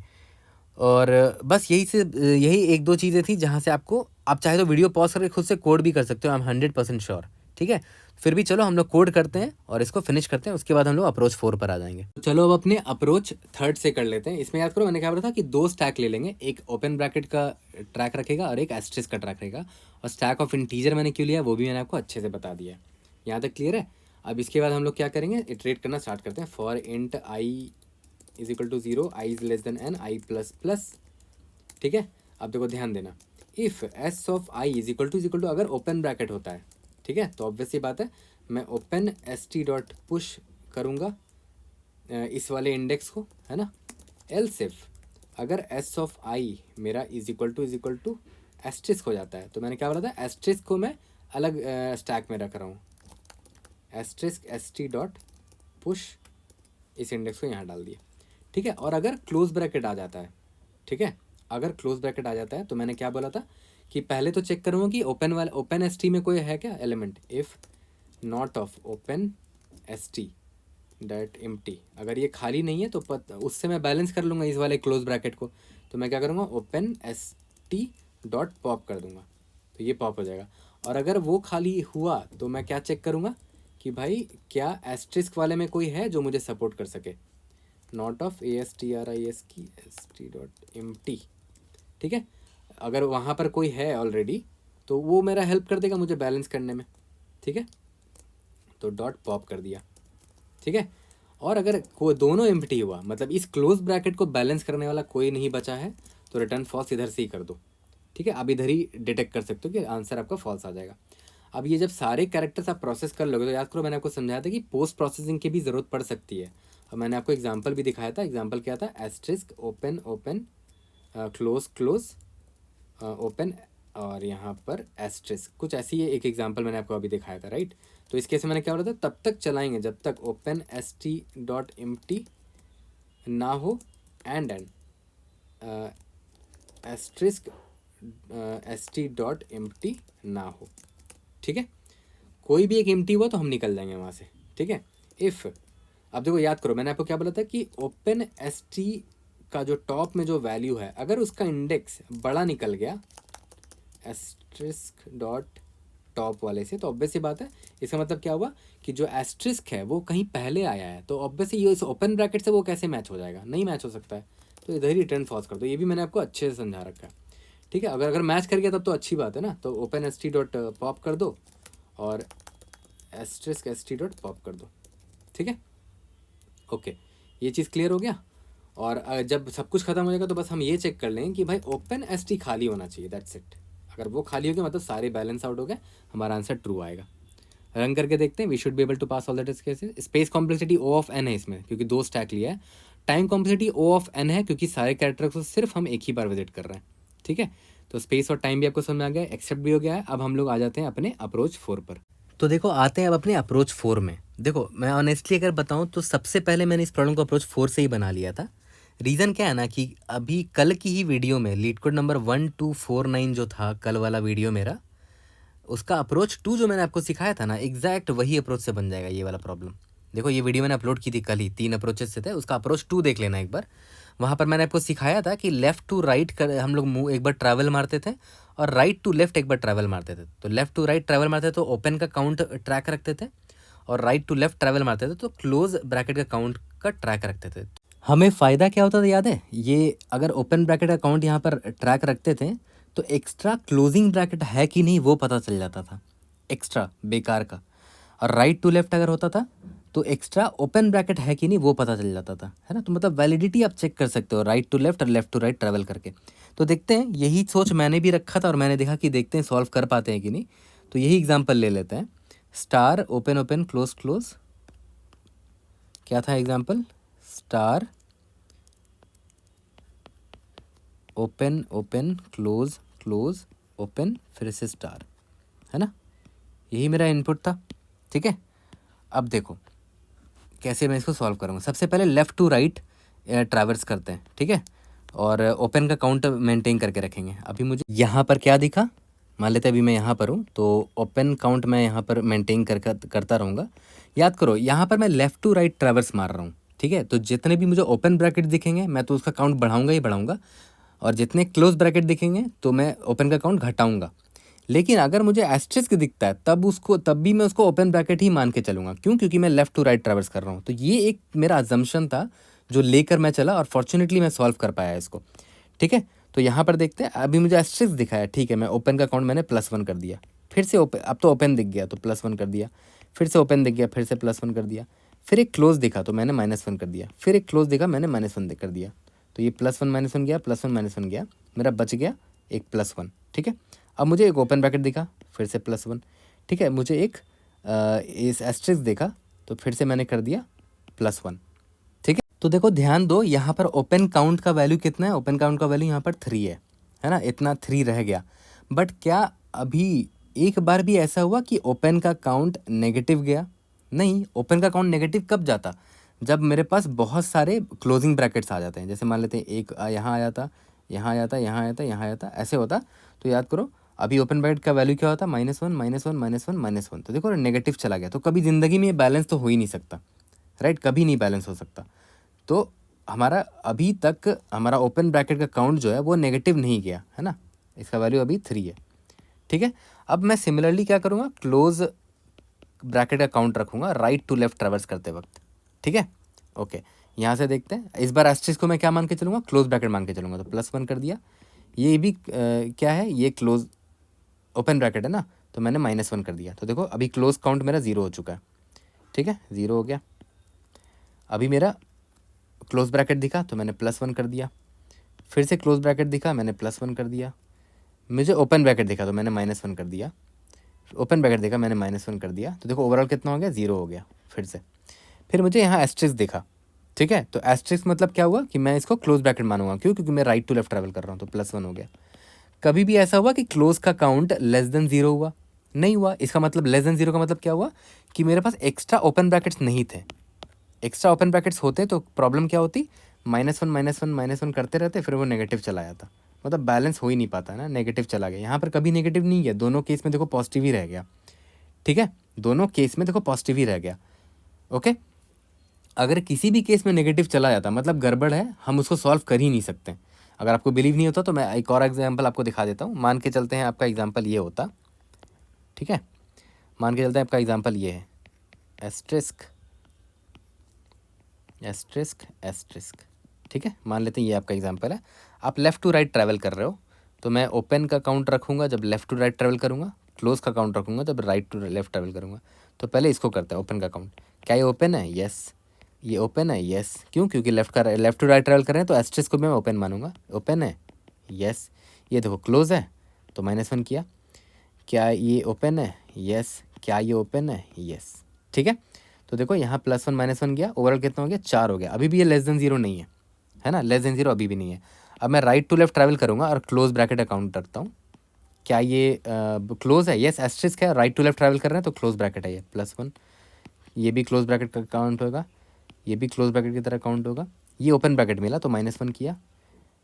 और बस यही 1-2 चीज़ें थी जहाँ से आपको, आप चाहे तो वीडियो पॉज करके खुद से कोड भी कर सकते हो, आई एम 100% श्योर। ठीक है, फिर भी चलो हम लोग कोड करते हैं और इसको फिनिश करते हैं, उसके बाद हम लोग अप्रोच 4 पर आ जाएंगे। चलो अब अपने अप्रोच 3 से कर लेते हैं। इसमें याद करो मैंने क्या बोला था कि 2 स्टैक ले लेंगे, एक ओपन ब्रैकेट का ट्रैक रखेगा और एक एस्ट्रिस्क का ट्रैक रहेगा। और स्टैक ऑफ इंटीजर मैंने क्यों लिया वो भी मैंने आपको अच्छे से बता दिया है। यहाँ तक क्लियर है। अब इसके बाद हम लोग क्या करेंगे, इटरेट करना स्टार्ट करते हैं। For int i is equal to 0, i is less than n, i plus plus. ठीक है, अब देखो ध्यान देना, if S of I is equal to अगर ओपन ब्रैकेट होता है, ठीक है, तो ऑब्वियस ये बात है मैं open s T dot push करूँगा इस वाले इंडेक्स को, है ना। एल्स इफ अगर एस ऑफ आई मेरा इज इक्वल टू एस्ट्रिस्क हो जाता है, तो मैंने क्या बोला था, एस्ट्रिस्क को मैं अलग स्टैक में रख रहा हूँ, asterisk s T dot push, इस इंडेक्स को यहाँ डाल दिया। ठीक है, और अगर क्लोज ब्रैकेट आ जाता है, ठीक है, अगर क्लोज ब्रैकेट आ जाता है तो मैंने क्या बोला था कि पहले तो चेक करूँगा कि ओपन एस टी में कोई है क्या element. If not of open s T dot empty, अगर ये खाली नहीं है तो उससे मैं बैलेंस कर लूँगा इस वाले क्लोज ब्रैकेट को। तो मैं क्या करूँगा, open s T dot pop कर दूँगा, तो ये पॉप हो जाएगा। और अगर वो खाली हुआ तो मैं क्या चेक करूँगा कि भाई क्या एस्ट्रिस्क वाले में कोई है जो मुझे सपोर्ट कर सके। Not of A S T R I S की S T dot M T. ठीक है, अगर वहाँ पर कोई है ऑलरेडी तो वो मेरा हेल्प कर देगा मुझे बैलेंस करने में। ठीक है, तो डॉट पॉप कर दिया। ठीक है, और अगर कोई दोनों एम्प्टी हुआ, मतलब इस क्लोज ब्रैकेट को बैलेंस करने वाला कोई नहीं बचा है, तो रिटर्न फॉल्स इधर से ही कर दो। ठीक है, अब इधर ही डिटेक्ट कर सकते हो कि आंसर आपका फॉल्स आ जाएगा। अब ये जब सारे कैरेक्टर्स आप प्रोसेस कर लोगे तो याद करो मैंने आपको समझाया था कि पोस्ट प्रोसेसिंग की भी ज़रूरत पड़ सकती है। और मैंने आपको एग्जांपल भी दिखाया था। एग्जांपल क्या था, asterisk open open close close open और यहाँ पर एस्ट्रिस्क, कुछ ऐसी है एक एग्जांपल मैंने आपको अभी दिखाया था, राइट। तो इस केस में मैंने क्या बोला था, तब तक चलाएंगे जब तक open s T dot M T ना हो and asterisk s T dot M T ना हो। ठीक है, कोई भी एक एम्प्टी हुआ तो हम निकल जाएंगे वहाँ से, ठीक है। इफ़, अब देखो याद करो, मैंने आपको क्या बोला था कि ओपन एस टी का जो टॉप में जो वैल्यू है, अगर उसका इंडेक्स बड़ा निकल गया एस्ट्रिस्क डॉट टॉप वाले से, तो ऑब्वियस सी बात है, इसका मतलब क्या हुआ कि जो एस्ट्रिस्क है वो कहीं पहले आया है, तो ऑब्वियसली ये इस ओपन ब्रैकेट से वो कैसे मैच हो जाएगा, नहीं मैच हो सकता है, तो इधर ही रिटर्न फॉल्स कर दो। ये भी मैंने आपको अच्छे से समझा रखा है, ठीक है। अगर मैच कर गया तब तो अच्छी बात है ना, तो open s T dot pop कर दो और asterisk s T dot pop कर दो, ठीक है, ओके। ये चीज़ क्लियर हो गया। और जब सब कुछ खत्म हो जाएगा तो बस हम ये चेक कर लें कि भाई ओपन एस टी खाली होना चाहिए, दैट्स इट। अगर वो खाली हो गया मतलब सारे बैलेंस आउट हो गए, हमारा आंसर ट्रू आएगा। रन करके देखते हैं, we should be able to pass all the test cases. Space complexity O of n है इसमें, क्योंकि 2 स्टैक लिया है। Time complexity O of n है, क्योंकि सारे कैरेक्टर्स को सिर्फ हम एक ही बार विजिट कर रहे हैं, ठीक है। तो स्पेस और टाइम भी आपको समझ में आ गया, एक्सेप्ट भी हो गया है। अब हम लोग आ जाते हैं अपने अप्रोच 4 पर। तो देखो आते हैं अब अपने अप्रोच 4 में। देखो मैं ऑनेस्टली अगर बताऊं तो सबसे पहले मैंने इस प्रॉब्लम को अप्रोच 4 से ही बना लिया था। रीज़न क्या है ना कि अभी कल की ही वीडियो में लीड कोड नंबर 1249 जो था कल वाला वीडियो मेरा, उसका अप्रोच 2 जो मैंने आपको सिखाया था ना, एग्जैक्ट वही अप्रोच से बन जाएगा ये वाला प्रॉब्लम। देखो ये वीडियो मैंने अपलोड की थी कल ही, 3 अप्रोचेस से थे, उसका अप्रोच 2 देख लेना एक बार। वहाँ पर मैंने आपको सिखाया था कि लेफ़्ट टू राइट कर हम लोग मूव एक बार ट्रैवल मारते थे और राइट टू लेफ़्ट एक बार ट्रैवल मारते थे। तो लेफ़्ट टू राइट ट्रैवल मारते थे तो ओपन का काउंट ट्रैक रखते थे, और राइट टू लेफ़्ट ट्रैवल मारते थे तो क्लोज ब्रैकेट का काउंट का ट्रैक रखते थे। हमें फ़ायदा क्या होता था याद है, ये अगर ओपन ब्रैकेट का काउंट यहाँ पर ट्रैक रखते थे तो एक्स्ट्रा क्लोजिंग ब्रैकेट है कि नहीं वो पता चल जाता था, एक्स्ट्रा बेकार का। और राइट टू लेफ्ट अगर होता था तो एक्स्ट्रा ओपन ब्रैकेट है कि नहीं वो पता चल जाता था, है ना। तो मतलब वैलिडिटी आप चेक कर सकते हो राइट टू लेफ्ट और लेफ्ट टू राइट ट्रैवल करके। तो देखते हैं, यही सोच मैंने भी रखा था और मैंने देखा कि देखते हैं सॉल्व कर पाते हैं कि नहीं। तो यही एग्जाम्पल ले लेते हैं, star open open close close. क्या था example, star open open close close open फिर से स्टार, है ना। यही मेरा इनपुट था, ठीक है। अब देखो कैसे मैं इसको सॉल्व करूँगा। सबसे पहले लेफ़्ट टू राइट ट्रैवर्स करते हैं, ठीक है, और ओपन का काउंट मेंटेन करके रखेंगे। अभी मुझे यहाँ पर क्या दिखा, मान लेते हैं अभी मैं यहाँ पर हूँ, तो ओपन काउंट मैं यहाँ पर मेंटेन करता रहूँगा। याद करो यहाँ पर मैं लेफ़्ट टू राइट ट्रैवर्स मार रहा हूँ, ठीक है। तो जितने भी मुझे ओपन ब्रैकेट दिखेंगे मैं तो उसका काउंट बढ़ाऊँगा ही बढ़ाऊँगा, और जितने क्लोज ब्रैकेट दिखेंगे तो मैं ओपन का काउंट घटाऊँगा। लेकिन अगर मुझे एस्ट्रिस्क दिखता है तब भी मैं उसको ओपन ब्रैकेट ही मान के चलूँगा। क्यों? क्योंकि मैं लेफ़्ट टू राइट ट्रैवर्स कर रहा हूँ। तो ये एक मेरा अजम्पशन था जो लेकर मैं चला और फॉर्चुनेटली मैं सॉल्व कर पाया इसको, ठीक है। तो यहाँ पर देखते हैं, अभी मुझे एस्ट्रिस्क दिखा है, ठीक है, मैं ओपन का काउंट मैंने +1 कर दिया, फिर से ओपन, अब तो ओपन दिख गया तो +1 कर दिया, फिर से ओपन दिख गया फिर से +1 कर दिया, फिर एक क्लोज दिखा तो मैंने -1 कर दिया, फिर एक क्लोज दिखा मैंने -1 कर दिया। तो ये +1 -1 गया, +1 -1 गया, मेरा बच गया एक +1, ठीक है। अब मुझे एक ओपन ब्रैकेट दिखा फिर से +1, ठीक है। मुझे एक इस एस्ट्रिस्क देखा तो फिर से मैंने कर दिया +1, ठीक है। तो देखो ध्यान दो, यहाँ पर ओपन काउंट का वैल्यू कितना है, ओपन काउंट का वैल्यू यहाँ पर 3 है ना, इतना 3 रह गया। बट क्या अभी एक बार भी ऐसा हुआ कि ओपन का काउंट नेगेटिव गया? नहीं। ओपन का काउंट नेगेटिव कब जाता, जब मेरे पास बहुत सारे क्लोजिंग ब्रैकेट्स आ जाते हैं। जैसे मान लेते हैं एक यहाँ आया था, यहाँ आया था, यहाँ आया था, यहाँ आया था, ऐसे होता। तो याद करो अभी ओपन ब्रैकेट का वैल्यू क्या होता, -1 -1 -1 -1। तो देखो नेगेटिव चला गया, तो कभी ज़िंदगी में बैलेंस तो हो ही नहीं सकता, राइट, कभी नहीं बैलेंस हो सकता। तो हमारा अभी तक हमारा ओपन ब्रैकेट का काउंट जो है वो नेगेटिव नहीं गया, है ना, इसका वैल्यू अभी 3 है, ठीक है। अब मैं सिमिलरली क्या करूँगा, क्लोज ब्रैकेट का काउंट रखूँगा राइट टू लेफ्ट ट्रैवर्स करते वक्त, ठीक है, ओके। यहाँ से देखते हैं, इस बार एस्ट्रिस्क को मैं क्या मान के चलूँगा, क्लोज ब्रैकेट मान के चलूँगा, तो +1 कर दिया। ये भी क्या है, ये क्लोज ओपन ब्रैकेट है ना, तो मैंने -1 कर दिया। तो देखो अभी क्लोज काउंट मेरा 0 हो चुका है, ठीक है, 0 हो गया। अभी मेरा क्लोज ब्रैकेट दिखा तो मैंने +1 कर दिया, फिर से क्लोज ब्रैकेट दिखा मैंने +1 कर दिया, मुझे ओपन ब्रैकेट दिखा तो मैंने -1 कर दिया, ओपन ब्रैकेट देखा मैंने -1 कर दिया। तो देखो ओवरऑल कितना हो गया, 0 हो गया फिर से। फिर मुझे यहाँ एस्ट्रिस्क दिखा, ठीक है। तो एस्ट्रिस्क मतलब क्या हुआ कि मैं इसको क्लोज ब्रैकेट मानूंगा, क्यों, क्योंकि मैं राइट टू लेफ्ट ट्रैवल कर रहा हूँ, तो +1 हो गया। कभी भी ऐसा हुआ कि क्लोज का काउंट <0 हुआ? नहीं हुआ। इसका मतलब <0 का मतलब क्या हुआ कि मेरे पास एक्स्ट्रा ओपन ब्रैकेट्स नहीं थे। एक्स्ट्रा ओपन ब्रैकेट्स होते तो प्रॉब्लम क्या होती, -1 -1 करते रहते, फिर वो नेगेटिव चला जाता, मतलब बैलेंस हो ही नहीं पाता ना, नेगेटिव चला गया। यहाँ पर कभी नेगेटिव नहीं गया, दोनों केस में देखो पॉजिटिव ही रह गया, ठीक है, दोनों केस में देखो पॉजिटिव ही रह गया। ओके, अगर किसी भी केस में नेगेटिव चला जाता मतलब गड़बड़ है, हम उसको सॉल्व कर ही नहीं सकते। अगर आपको बिलीव नहीं होता तो मैं एक और एग्जाम्पल आपको दिखा देता हूँ। मान के चलते हैं आपका एग्जाम्पल ये होता, ठीक है, मान के चलते हैं आपका एग्जाम्पल ये है एस्ट्रिस्क एस्ट्रिस्क एस्ट्रिस्क, ठीक है, मान लेते हैं ये आपका एग्जाम्पल है। आप लेफ़्ट टू राइट ट्रैवल कर रहे हो, तो मैं ओपन का काउंट रखूँगा जब लेफ़्ट टू राइट ट्रैवल करूँगा, क्लोज का काउंट रखूँगा जब राइट टू लेफ़्ट ट्रैवल करूँगा। तो पहले इसको करते हैं ओपन का काउंट। क्या ये ओपन है? यस। ये ओपन है? यस। क्यों? क्योंकि लेफ़्ट टू राइट ट्रैवल कर रहे हैं तो एस्ट्रिस्क को भी मैं ओपन मानूंगा। ओपन है? यस। ये देखो क्लोज है तो -1 किया। क्या ये ओपन है? यस। क्या ये ओपन है? यस। ठीक है, तो देखो यहाँ +1 -1 गया, ओवरऑल कितना हो गया? 4 हो गया। अभी भी ये लेस देन 0 नहीं है ना, लेस देन 0 अभी भी नहीं है। अब मैं राइट टू लेफ्ट ट्रैवल करूँगा और क्लोज ब्रैकेट अकाउंट रखता हूँ। क्या ये क्लोज है? यस, एस्ट्रिस्क है, राइट टू लेफ्ट ट्रैवल कर रहे हैं तो क्लोज ब्रैकेट है ये +1। ये भी क्लोज ब्रैकेट का काउंट होगा, ये भी क्लोज ब्रैकेट की तरह काउंट होगा। ये ओपन ब्रैकेट मिला तो -1 किया,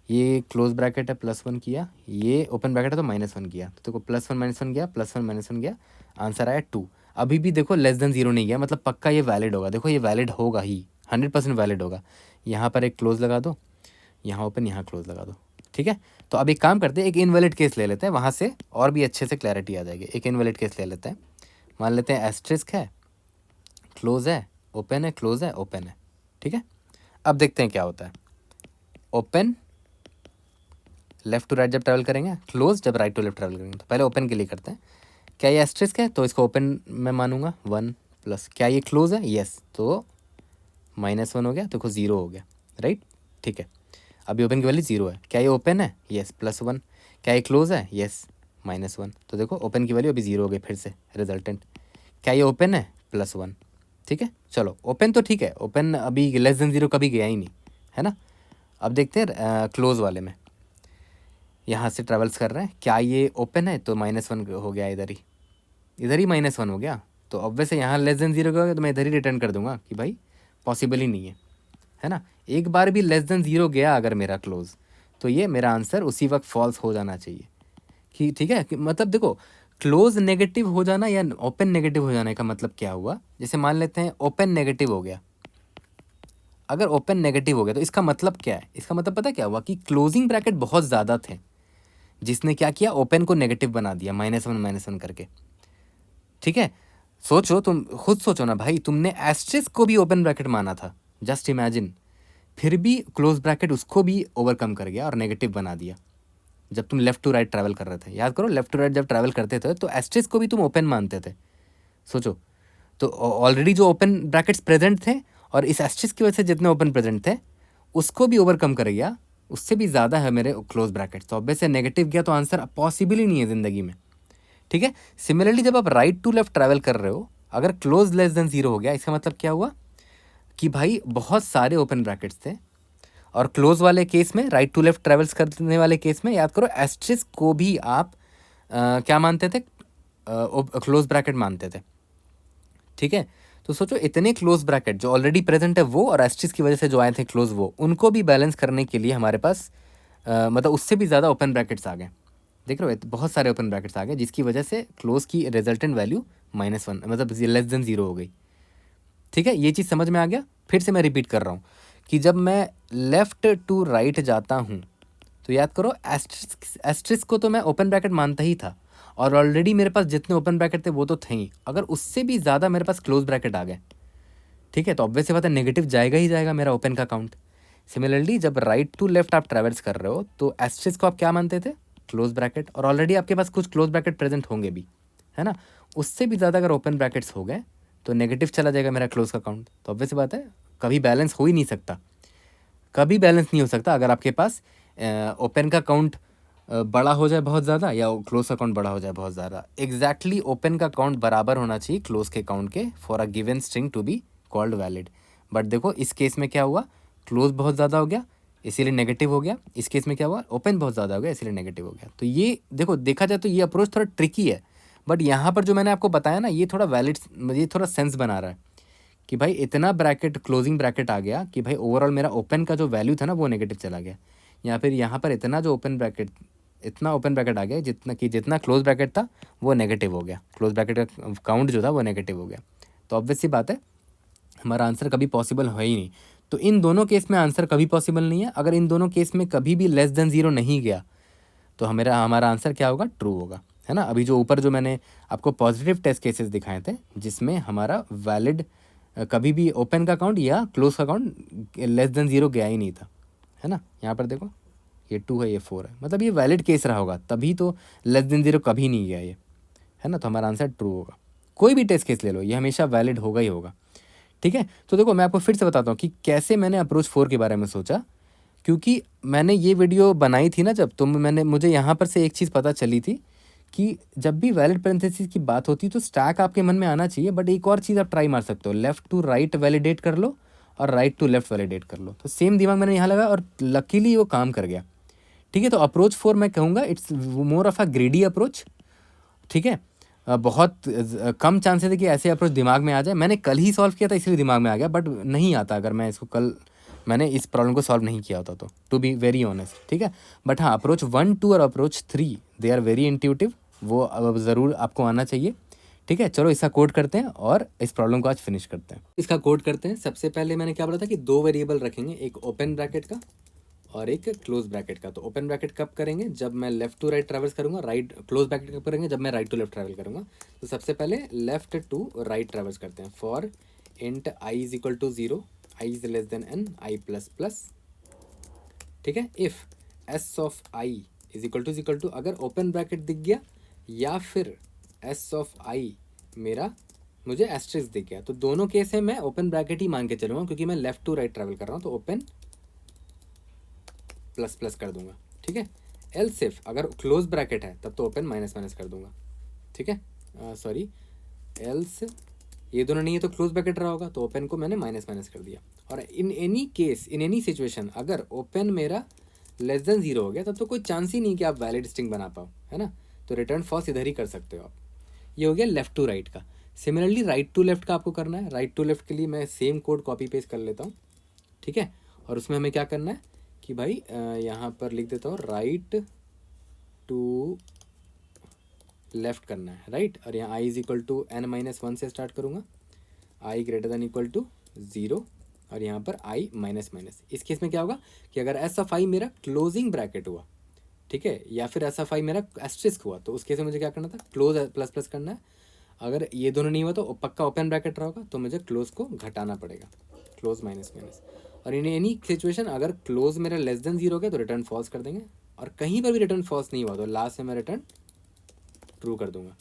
ये क्लोज ब्रैकेट है +1 किया, ये ओपन ब्रैकेट है तो -1 किया। तो देखो +1 -1 गया, +1 -1 गया, आंसर आया 2। अभी भी देखो लेस देन 0 नहीं गया, मतलब पक्का ये वैलिड होगा। देखो ये वैलिड होगा ही, 100% वैलिड होगा। यहाँ पर एक क्लोज लगा दो, यहाँ ओपन, यहाँ क्लोज लगा दो। ठीक है, तो अब एक काम करते हैं, एक इनवैलिड केस ले लेते हैं, वहाँ से और भी अच्छे से क्लैरिटी आ जाएगी। एक इनवैलिड केस ले लेते हैं, मान लेते हैं एस्ट्रिस्क है, क्लोज है, ओपन है, क्लोज है, ओपन है। ठीक है, अब देखते हैं क्या होता है। ओपन लेफ्ट टू राइट जब ट्रैवल करेंगे, क्लोज जब राइट टू लेफ्ट ट्रैवल करेंगे। तो पहले ओपन के लिए करते हैं। क्या ये एस्ट्रिस्क है? तो इसको ओपन में मानूंगा 1 प्लस। क्या ये क्लोज है? यस, तो -1 हो गया, देखो 0 हो गया, राइट। ठीक है, अभी ओपन की वैल्यू 0 है। क्या ये ओपन है? यस, +1। क्या ये क्लोज है? यस, -1। तो देखो ओपन की वैल्यू अभी 0 हो गई फिर से, रिजल्टेंट। क्या ये ओपन है? +1। ठीक है, चलो ओपन तो ठीक है, ओपन अभी लेस देन 0 कभी गया ही नहीं, है ना। अब देखते हैं क्लोज वाले में, यहाँ से ट्रैवल्स कर रहे हैं। क्या ये ओपन है? तो -1 हो गया, इधर ही -1 हो गया। तो ऑब्वियस है यहाँ लेस देन 0 का होगा तो मैं इधर ही रिटर्न कर दूंगा कि भाई पॉसिबल ही नहीं है ना। एक बार भी लेस देन 0 गया अगर मेरा क्लोज, तो ये मेरा आंसर उसी वक्त फॉल्स हो जाना चाहिए कि ठीक है कि मतलब देखो क्लोज नेगेटिव हो जाना या ओपन नेगेटिव हो जाने का मतलब क्या हुआ। जैसे मान लेते हैं ओपन नेगेटिव हो गया, अगर ओपन नेगेटिव हो गया तो इसका मतलब क्या है? इसका मतलब पता क्या हुआ कि क्लोजिंग ब्रैकेट बहुत ज़्यादा थे, जिसने क्या किया, ओपन को नेगेटिव बना दिया -1 करके। ठीक है, सोचो, तुम खुद सोचो ना भाई, तुमने एस्ट्रिस्क को भी ओपन ब्रैकेट माना था, जस्ट इमेजिन, फिर भी क्लोज ब्रैकेट उसको भी ओवरकम कर गया और नेगेटिव बना दिया जब तुम लेफ्ट टू राइट ट्रैवल कर रहे थे। याद करो, लेफ्ट टू राइट जब ट्रैवल करते थे तो एस्ट्रिस्क को भी तुम ओपन मानते थे। सोचो, तो ऑलरेडी जो ओपन ब्रैकेट्स प्रेजेंट थे और इस एस्ट्रिस्क की वजह से जितने ओपन प्रेजेंट थे उसको भी ओवरकम कर गया, उससे भी ज़्यादा है मेरे क्लोज ब्रैकेट, तो ऑब्वियस से नेगेटिव गया, तो आंसर पॉसिबल ही नहीं है ज़िंदगी में। ठीक है, सिमिलरली जब आप राइट टू लेफ्ट ट्रैवल कर रहे हो, अगर क्लोज लेस देन 0 हो गया, इसका मतलब क्या हुआ कि भाई बहुत सारे ओपन ब्रैकेट्स थे। और क्लोज वाले केस में, राइट टू लेफ्ट ट्रैवल्स करने वाले केस में, याद करो एस्ट्रिस्क को भी आप क्या मानते थे? क्लोज ब्रैकेट मानते थे। ठीक है, तो सोचो इतने क्लोज ब्रैकेट जो ऑलरेडी प्रेजेंट है वो, और एस्ट्रिस्क की वजह से जो आए थे क्लोज, वो उनको भी बैलेंस करने के लिए हमारे पास मतलब उससे भी ज़्यादा ओपन ब्रैकेट्स आ गए। देख रहे हो, बहुत सारे ओपन ब्रैकेट्स आ गए, जिसकी वजह से क्लोज की रिजल्टेंट वैल्यू -1 मतलब लेस देन 0 हो गई। ठीक है, ये चीज़ समझ में आ गया। फिर से मैं रिपीट कर रहा हूँ कि जब मैं लेफ़्ट टू राइट जाता हूँ तो याद करो एस्ट्रिस्क को तो मैं ओपन ब्रैकेट मानता ही था, और ऑलरेडी मेरे पास जितने ओपन ब्रैकेट थे वो तो थे ही, अगर उससे भी ज़्यादा मेरे पास क्लोज ब्रैकेट आ गए, ठीक है, तो ऑब्वियस बात है नेगेटिव जाएगा ही जाएगा मेरा ओपन का काउंट। सिमिलरली जब राइट टू लेफ्ट आप ट्रैवल्स कर रहे हो तो एस्ट्रिस्क को आप क्या मानते थे? क्लोज ब्रैकेट, और ऑलरेडी आपके पास कुछ क्लोज ब्रैकेट प्रेजेंट होंगे भी, है ना। उससे भी ज़्यादा अगर ओपन ब्रैकेट्स हो गए तो नेगेटिव चला जाएगा मेरा क्लोज का काउंट। तो ऑब्वियस बात है कभी बैलेंस हो ही नहीं सकता, कभी बैलेंस नहीं हो सकता अगर आपके पास ओपन का काउंट बड़ा हो जाए बहुत ज़्यादा या क्लोज का काउंट बड़ा हो जाए बहुत ज़्यादा। एग्जैक्टली ओपन का काउंट बराबर होना चाहिए क्लोज के काउंट के for a given string to be called valid. But देखो इस केस में क्या हुआ, क्लोज बहुत ज़्यादा हो गया इसीलिए नेगेटिव हो गया। इस केस में क्या हुआ, ओपन बहुत ज़्यादा हो गया इसीलिए नेगेटिव हो गया। तो ये देखो, देखा जाए तो ये अप्रोच थोड़ा ट्रिकी है, बट यहाँ पर जो मैंने आपको बताया ना, ये थोड़ा वैलिड, ये थोड़ा सेंस बना रहा है कि भाई इतना ब्रैकेट, क्लोजिंग ब्रैकेट आ गया कि भाई ओवरऑल मेरा ओपन का जो वैल्यू था ना वो नेगेटिव चला गया, या फिर यहाँ पर इतना जो ओपन ब्रैकेट इतना ओपन ब्रैकेट आ गया जितना क्लोज ब्रैकेट था वो नेगेटिव हो गया, क्लोज ब्रैकेट का काउंट जो था वो नेगेटिव हो गया। तो ऑब्वियस सी बात है हमारा आंसर कभी पॉसिबल है ही नहीं। तो इन दोनों केस में आंसर कभी पॉसिबल नहीं है। अगर इन दोनों केस में कभी भी लेस देन 0 नहीं गया तो हमारा आंसर क्या होगा, ट्रू होगा, है ना। अभी जो ऊपर जो मैंने आपको पॉजिटिव टेस्ट केसेस दिखाए थे जिसमें हमारा वैलिड कभी भी ओपन का काउंट या क्लोज का काउंट लेस देन 0 गया ही नहीं था, है ना। यहाँ पर देखो ये 2 है, ये 4 है, मतलब ये वैलिड केस रहा होगा, तभी तो लेस देन 0 कभी नहीं गया ये, है ना। तो हमारा आंसर ट्रू होगा। कोई भी टेस्ट केस ले लो ये हमेशा वैलिड होगा ही होगा, ठीक है। तो देखो मैं आपको फिर से बताता हूँ कि कैसे मैंने अप्रोच 4 के बारे में सोचा, क्योंकि मैंने ये वीडियो बनाई थी ना जब, तो मुझे यहाँ पर से एक चीज़ पता चली थी कि जब भी वैलिड पैरेंथेसिस की बात होती है तो स्टैक आपके मन में आना चाहिए, बट एक और चीज़ आप ट्राई मार सकते हो, लेफ्ट टू राइट वैलिडेट कर लो और राइट टू लेफ्ट वैलिडेट कर लो। तो सेम दिमाग मैंने यहाँ लगा और लकीली वो काम कर गया, ठीक है। तो अप्रोच 4 मैं कहूँगा it's more of a ग्रेडी approach, ठीक है। बहुत कम चांसेस है कि ऐसे अप्रोच दिमाग में आ जाए। मैंने कल ही सॉल्व किया था इसलिए दिमाग में आ गया, बट नहीं आता अगर मैं इसको कल मैंने इस प्रॉब्लम को सॉल्व नहीं किया होता तो, टू बी वेरी ऑनेस्ट, ठीक है। बट हाँ अप्रोच 1, 2 और approach 3 they are very intuitive, वो अब ज़रूर आपको आना चाहिए, ठीक है। चलो इसका कोड करते हैं और इस प्रॉब्लम को आज फिनिश करते हैं। इसका कोड करते हैं। सबसे पहले मैंने क्या बोला था कि 2 वेरिएबल रखेंगे, एक ओपन ब्रैकेट का और एक क्लोज ब्रैकेट का। तो ओपन ब्रैकेट कब करेंगे, जब मैं लेफ्ट टू राइट ट्रैवल्स करूंगा, राइट क्लोज ब्रैकेट कब करेंगे, जब मैं राइट टू लेफ्ट ट्रैवल करूंगा। तो सबसे पहले लेफ्ट टू राइट ट्रैवल्स करते हैं। For int i is equal to 0, i is less than n, i plus plus, ठीक है। If s of I is equal to अगर ओपन ब्रैकेट दिख गया या फिर एस ऑफ आई मेरा मुझे एस्ट्रिक्स दिख गया, तो दोनों केस है मैं ओपन ब्रैकेट ही मान के चलूंगा क्योंकि मैं लेफ्ट टू राइट ट्रैवल कर रहा हूँ, तो ओपन प्लस प्लस कर दूंगा, ठीक है। एल्स इफ अगर क्लोज ब्रैकेट है तब तो ओपन माइनस माइनस कर दूंगा, ठीक है। सॉरी एल्स ये दोनों नहीं है तो क्लोज ब्रैकेट रहा होगा, तो ओपन को मैंने माइनस माइनस कर दिया। और in any case in any situation अगर ओपन मेरा लेस देन 0 हो गया तब तो कोई चांस ही नहीं कि आप वैलिड स्ट्रिंग बना पाओ, है ना। तो रिटर्न फॉल्स इधर ही कर सकते हो आप। ये हो गया लेफ्ट टू राइट का। सिमिलरली राइट टू लेफ्ट का आपको करना है। राइट टू लेफ्ट के लिए मैं सेम कोड कॉपी पेस्ट कर लेता हूँ, ठीक है। और उसमें हमें क्या करना है कि भाई यहाँ पर लिख देता हूँ राइट टू लेफ्ट करना है, राइट। और यहाँ I is equal to n minus 1 से स्टार्ट करूँगा, I greater than equal to 0 और यहाँ पर आई माइनस माइनस। इस केस में क्या होगा कि अगर एस ऑफ आई मेरा क्लोजिंग ब्रैकेट हुआ, ठीक है, या फिर एस ऑफ आई मेरा एस्ट्रिस्क हुआ, तो उस केस में मुझे क्या करना था, क्लोज प्लस प्लस करना है। अगर ये दोनों नहीं हुआ तो पक्का ओपन ब्रैकेट रहा होगा, तो मुझे क्लोज को घटाना पड़ेगा, क्लोज माइनस माइनस। और इन एनी सिचुएशन अगर क्लोज मेरा लेस देन 0 हो गया तो रिटर्न फॉल्स कर देंगे, और कहीं पर भी रिटर्न फॉल्स नहीं हुआ तो लास्ट में मैं रिटर्न ट्रू कर दूंगा।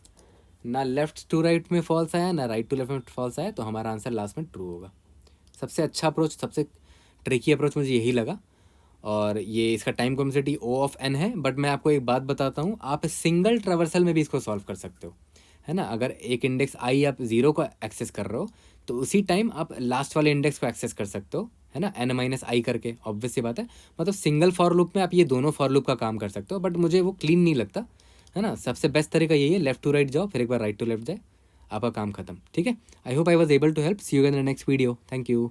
ना लेफ्ट टू राइट में फॉल्स आया ना राइट टू लेफ्ट में फॉल्स आया, तो हमारा आंसर लास्ट में ट्रू होगा। सबसे अच्छा अप्रोच, सबसे ट्रिकी अप्रोच मुझे यही लगा। और ये इसका time complexity O of n है, बट मैं आपको एक बात बताता हूँ, आप सिंगल ट्रैवर्सल में भी इसको सॉल्व कर सकते हो, है ना। अगर एक इंडेक्स आई आप 0 को एक्सेस कर रहे हो तो उसी टाइम आप लास्ट वाले इंडेक्स को एक्सेस कर सकते हो, है ना, n माइनस आई करके। ऑब्वियस सी बात है, मतलब सिंगल फॉर लूप में आप ये दोनों फॉर लूप का काम कर सकते हो, बट मुझे वो क्लीन नहीं लगता, है ना। सबसे बेस्ट तरीका यही है, लेफ्ट टू राइट जाओ फिर एक बार राइट टू लेफ्ट जाए, आपका काम खत्म, ठीक है। I hope I was able to help. See you in the next video. Thank you.